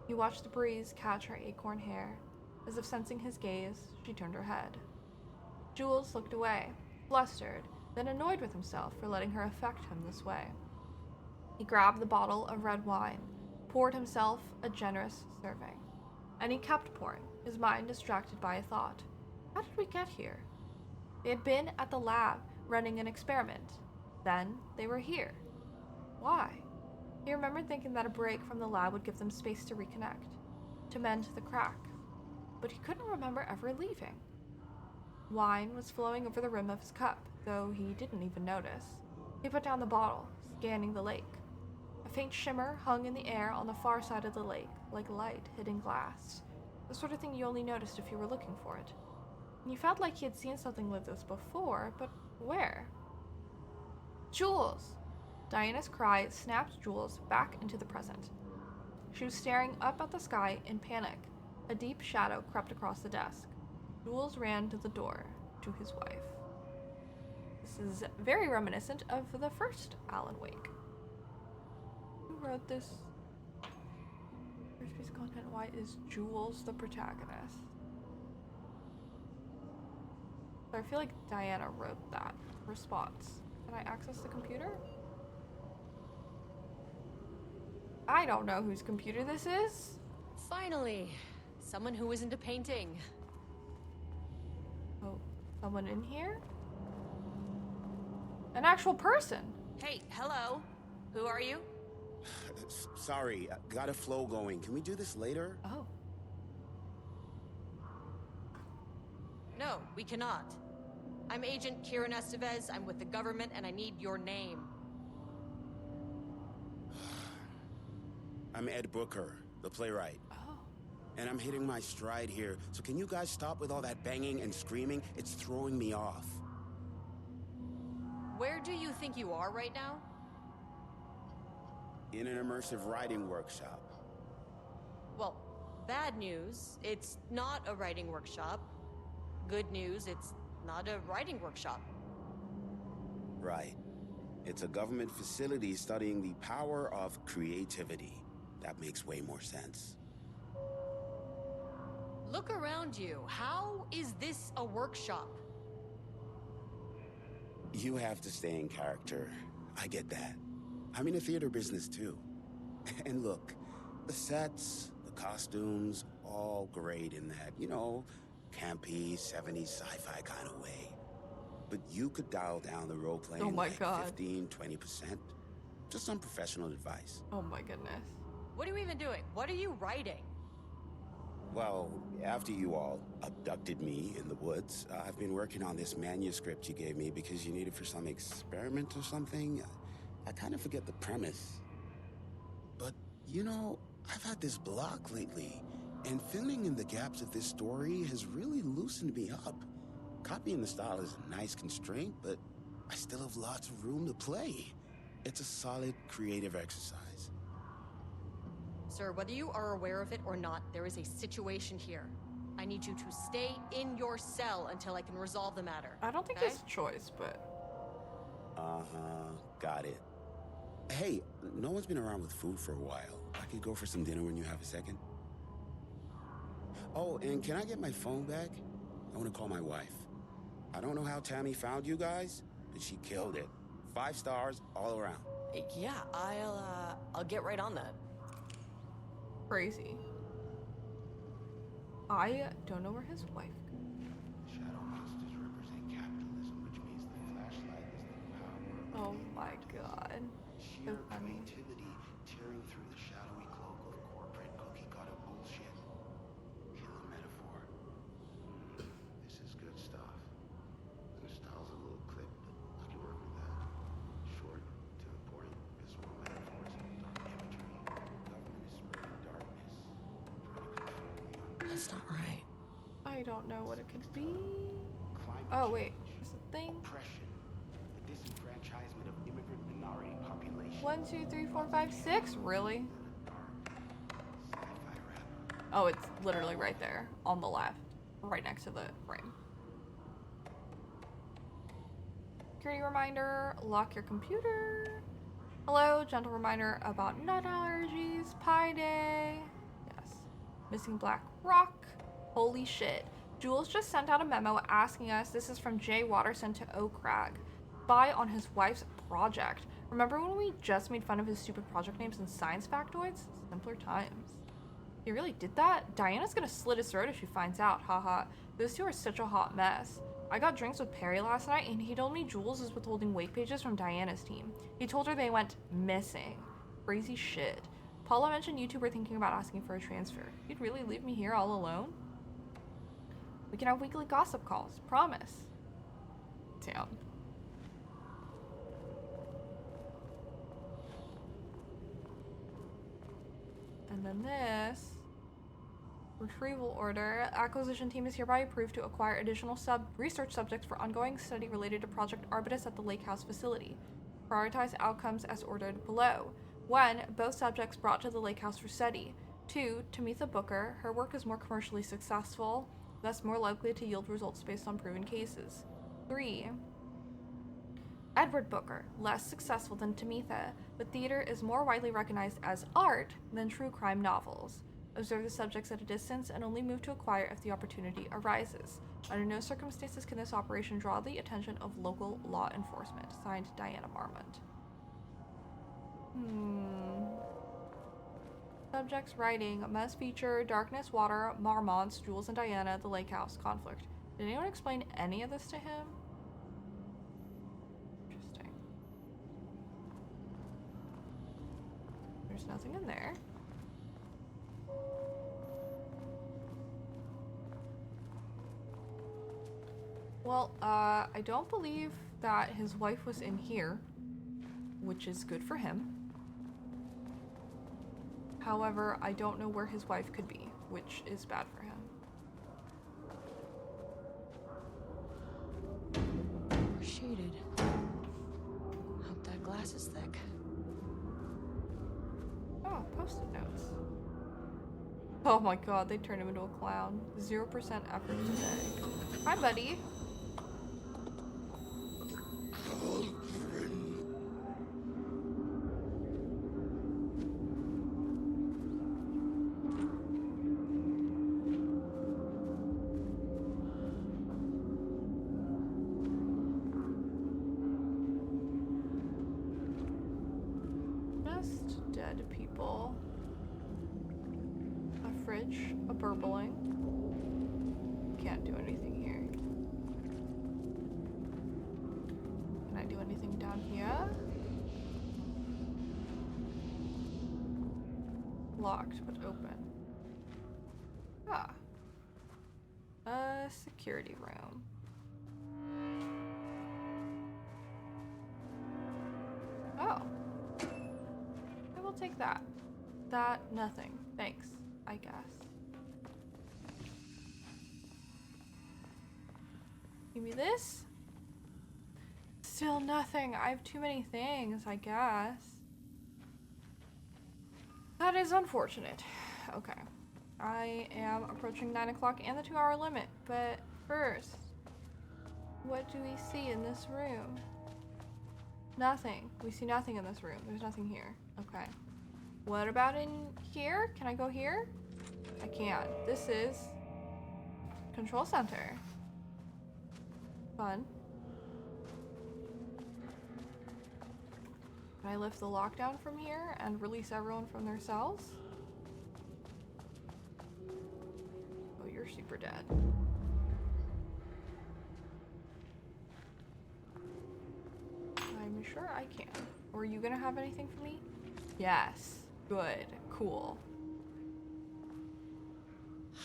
He watched the breeze catch her acorn hair. As if sensing his gaze, she turned her head. Jules looked away, flustered, then annoyed with himself for letting her affect him this way. He grabbed the bottle of red wine, poured himself a generous serving, and he kept pouring, his mind distracted by a thought. How did we get here? They had been at the lab, running an experiment. Then they were here. Why? He remembered thinking that a break from the lab would give them space to reconnect, to mend the crack, but he couldn't remember ever leaving. Wine was flowing over the rim of his cup, though he didn't even notice. He put down the bottle, scanning the lake. A faint shimmer hung in the air on the far side of the lake, like light hitting glass. The sort of thing you only noticed if you were looking for it. And you felt like he had seen something like this before, but where? Jules! Diana's cry snapped Jules back into the present. She was staring up at the sky in panic. A deep shadow crept across the desk. Jules ran to the door, to his wife. This is very reminiscent of the first Alan Wake. Who wrote this? First piece of content, why is Jules the protagonist? So I feel like Diana wrote that response. Can I access the computer? I don't know whose computer this is. Finally, someone who isn't a painting. Oh, someone in here? An actual person. Hey, hello. Who are you? Sorry, got a flow going. Can we do this later? Oh. No, we cannot. I'm Agent Kieran Estevez. I'm with the government, and I need your name. I'm Ed Booker, the playwright. Oh. And I'm hitting my stride here, so can you guys stop with all that banging and screaming? It's throwing me off. Where do you think you are right now? In an immersive writing workshop. Well, bad news, it's not a writing workshop. Good news, it's not a writing workshop. Right. It's a government facility studying the power of creativity. That makes way more sense. Look around you. How is this a workshop? You have to stay in character. I get that. I'm in the theater business too. And look, the sets, the costumes, all great in that, you know, campy, 70s sci-fi kind of way. But you could dial down the role-playing like 15, 20%. Just some professional advice. Oh my goodness. What are you even doing? What are you writing? Well, after you all abducted me in the woods, I've been working on this manuscript you gave me because you need it for some experiment or something. I kind of forget the premise. But, you know, I've had this block lately, and filling in the gaps of this story has really loosened me up. Copying the style is a nice constraint, but I still have lots of room to play. It's a solid creative exercise. Sir, whether you are aware of it or not, there is a situation here. I need you to stay in your cell until I can resolve the matter. I don't think okay? it's a choice, but... Got it. Hey, no one's been around with food for a while. I could go for some dinner when you have a second. Oh, and can I get my phone back? I want to call my wife. I don't know how Tammy found you guys, but she killed it. 5 stars all around. Yeah, I'll get right on that. Crazy. I don't know where his wife Shadow monsters represent capitalism, which means the flashlight is the power. Oh my god. So Sheer funny. creativity tearing through the shadowy cloak of corporate cookie-cutter bullshit. Killer metaphor. This is good stuff. The style's a little clipped, but I can work with that. Short to the point, visceral metaphors, dark imagery. Government is spreading darkness, trying to control the young. That's not right. I don't know what it could be. Climate Oh wait, change, there's a thing. oppression, the disenfranchisement of immigrant minority populations. 1, 2, 3, 4, 5, 6. Really? Sci-fi rap. Oh, it's literally right there on the left, right next to the frame. Security reminder, lock your computer. Hello, gentle reminder about nut allergies, Pi Day. Yes. Missing Black Rock. Holy shit. Jules just sent out a memo asking us, this is from Jay Watterson to O'Krag, spy on his wife's project. Remember when we just made fun of his stupid project names in science factoids? Simpler times. He really did that? Diana's gonna slit his throat if she finds out, haha. Those two are such a hot mess. I got drinks with Perry last night and he told me Jules is withholding wake pages from Diana's team. He told her they went missing. Crazy shit. Paula mentioned you two were thinking about asking for a transfer. You'd really leave me here all alone? We can have weekly gossip calls, promise. Damn. And then this. Retrieval order. Acquisition team is hereby approved to acquire additional research subjects for ongoing study related to Project Arbutus at the Lake House facility. Prioritize outcomes as ordered below. 1. Both subjects brought to the Lake House for study. 2. Tamitha Booker. Her work is more commercially successful, thus more likely to yield results based on proven cases. 3. Edward Booker. Less successful than Tamitha, but theater is more widely recognized as art than true crime novels. Observe the subjects at a distance and only move to acquire if the opportunity arises. Under no circumstances can this operation draw the attention of local law enforcement. Signed, Diana Marmont. Subjects writing must feature Darkness, Water, Marmonts, Jules and Diana, the Lake House conflict. Did anyone explain any of this to him? Interesting. There's nothing in there. Well, I don't believe that his wife was in here, which is good for him. However, I don't know where his wife could be, which is bad for him. We're shaded. Hope that glass is thick. Oh, post-it notes. Oh my god, they turned him into a clown. 0% effort today. Hi, buddy. Just dead people. A fridge, a burbling. Can't do anything here. Can I do anything down here? Locked, but open. Ah. A security room. Oh. I will take that. That, nothing. Thanks, I guess. Give me this. Still nothing. I have too many things, I guess. That is unfortunate. Okay. I am approaching 9 o'clock and the 2-hour limit, but first, what do we see in this room? Nothing. We see nothing in this room. There's nothing here. Okay. What about in here? Can I go here? I can. This is control center. Fun. Can I lift the lockdown from here and release everyone from their cells? Oh, you're super dead. I'm sure I can. Or are you gonna have anything for me? Yes. Good. Cool.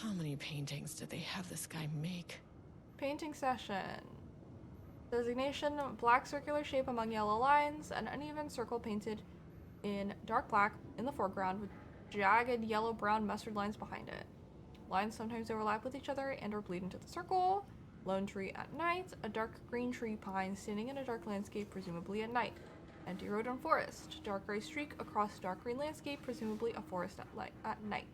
How many paintings did they have this guy make? Painting session. Designation, black circular shape among yellow lines, an uneven circle painted in dark black in the foreground with jagged yellow-brown mustard lines behind it. Lines sometimes overlap with each other and or bleed into the circle. Lone tree at night, a dark green tree pine standing in a dark landscape, presumably at night. Empty road and forest, dark gray streak across dark green landscape, presumably a forest at night.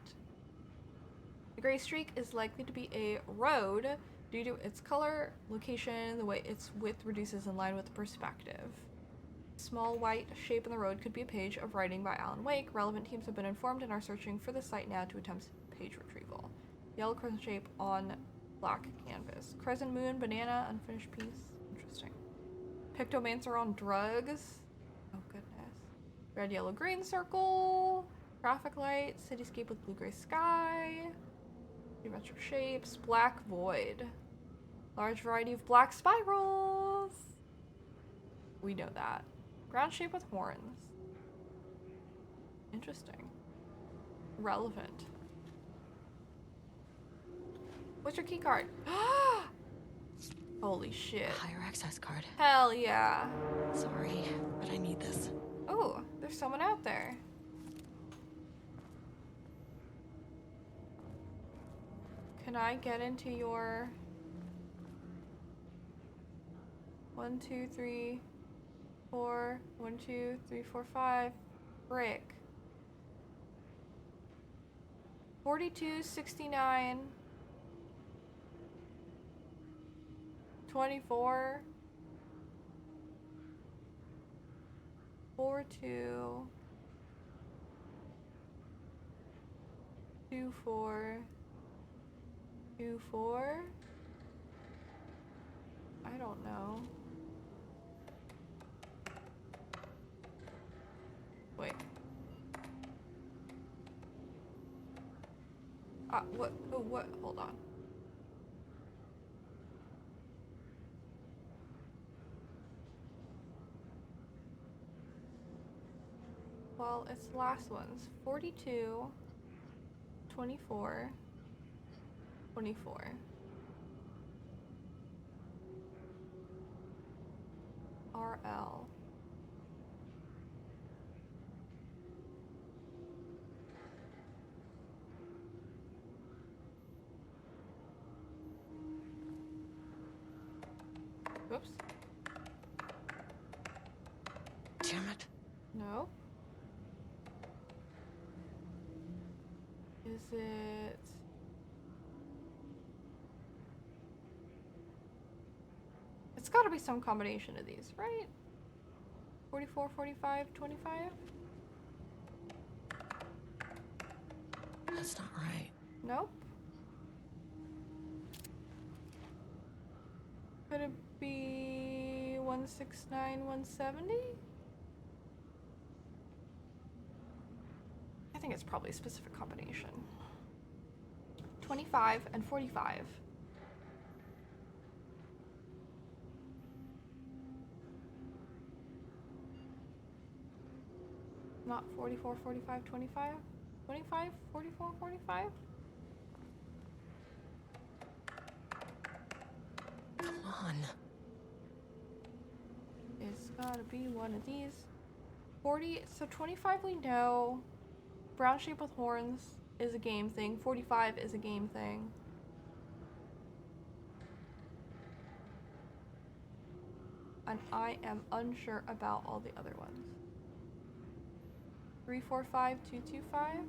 The gray streak is likely to be a road due to its color, location, the way its width reduces in line with the perspective. Small white shape in the road could be a page of writing by Alan Wake. Relevant teams have been informed and are searching for the site now to attempt page retrieval. Yellow crescent shape on black canvas. Crescent moon, banana, unfinished piece. Interesting. Pictomancer on drugs. Oh goodness. Red, yellow, green circle. Traffic light. Cityscape with blue-gray sky. Geometric shapes. Black void. Large variety of black spirals. We know that. Ground shape with horns. Interesting. Relevant. What's your key card? Holy shit. Higher access card. Hell yeah. Sorry, but I need this. Oh, there's someone out there. Can I get into your 1, 2, 3, 4, 1, 2, 3, 4, 5 brick? 42, 69, 24, 4, 2, 2, 4, 2, 4. I don't know. Wait. What? Oh, what? Hold on. Well, it's the last ones. 42, 24, 24. RL. Whoops. Damn it. No. Is it... It's gotta be some combination of these, right? 44, 45, 25? That's not right. Nope. Could it be 169, 170? I think it's probably a specific combination. 25 and 45. Not 44, 45, 25? 25, 44, 45? Come on. It's gotta be one of these. 40, so 25 we know. Brown shape with horns is a game thing. 45 is a game thing. And I am unsure about all the other ones. 345, 225.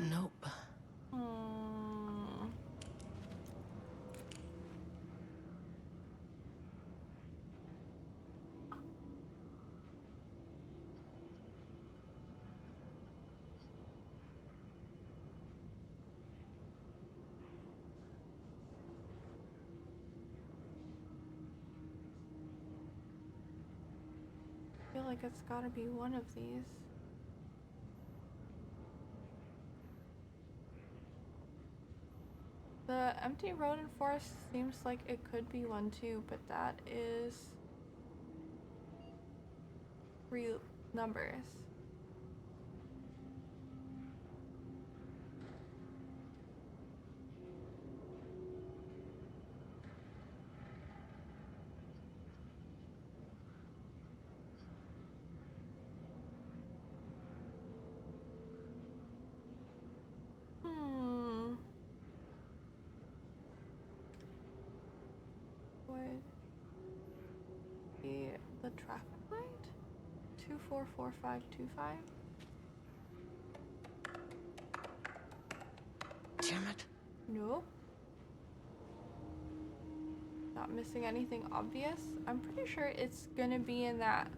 Nope. I feel like it's gotta be one of these. The empty road and forest seems like it could be one too, but that is 3 numbers. Would be the traffic light? 244525? Damn it. Nope. Not missing anything obvious. I'm pretty sure it's gonna be in that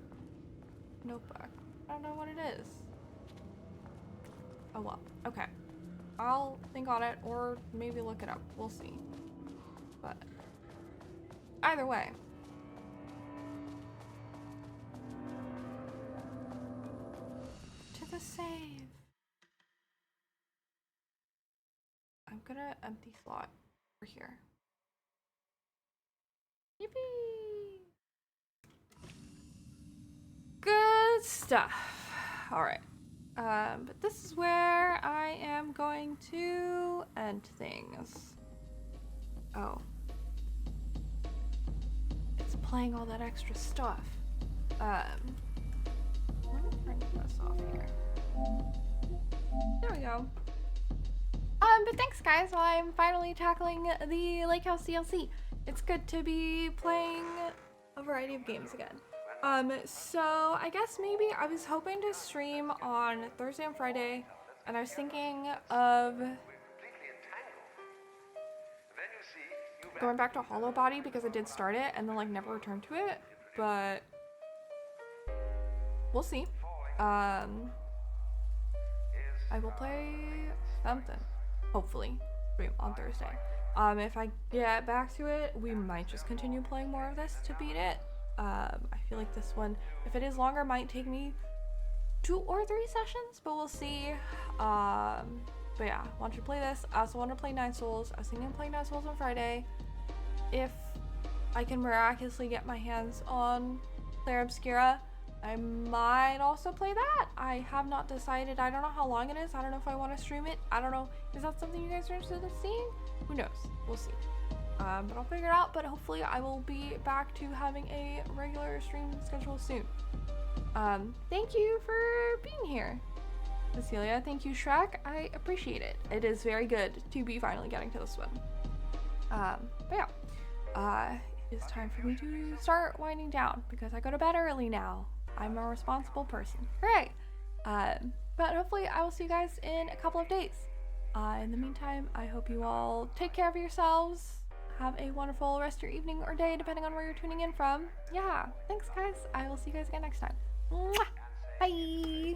notebook. I don't know what it is. Oh well. Okay. I'll think on it or maybe look it up. We'll see. But either way. To the save. I'm gonna empty slot over here. Yippee! Good stuff. Alright. But this is where I am going to end things. Oh. It's playing all that extra stuff. Let me turn this off here. There we go. But thanks guys, while I'm finally tackling the Lake House DLC. It's good to be playing a variety of games again. So I guess maybe I was hoping to stream on Thursday and Friday, and I was thinking of going back to Hollow Body because I did start it and then like never returned to it, but we'll see. I will play something, hopefully, on Thursday. If I get back to it, we might just continue playing more of this to beat it. I feel like this one, if it is longer, might take me 2 or 3 sessions, but we'll see. But yeah, I wanted to play this. I also want to play Nine Souls. I was thinking of playing Nine Souls on Friday. If I can miraculously get my hands on Claire Obscura, I might also play that. I have not decided. I don't know how long it is. I don't know if I want to stream it. I don't know. Is that something you guys are interested in seeing? Who knows? We'll see. But I'll figure it out. But hopefully I will be back to having a regular stream schedule soon. Thank you for being here, Cecilia. Thank you, Shrek. I appreciate it. It is very good to be finally getting to this one. But yeah, it is time for me to start winding down because I go to bed early now. I'm a responsible person. Hooray! But hopefully I will see you guys in a couple of days. In the meantime, I hope you all take care of yourselves. Have a wonderful rest of your evening or day, depending on where you're tuning in from. Yeah, thanks guys. I will see you guys again next time. Mwah! Bye!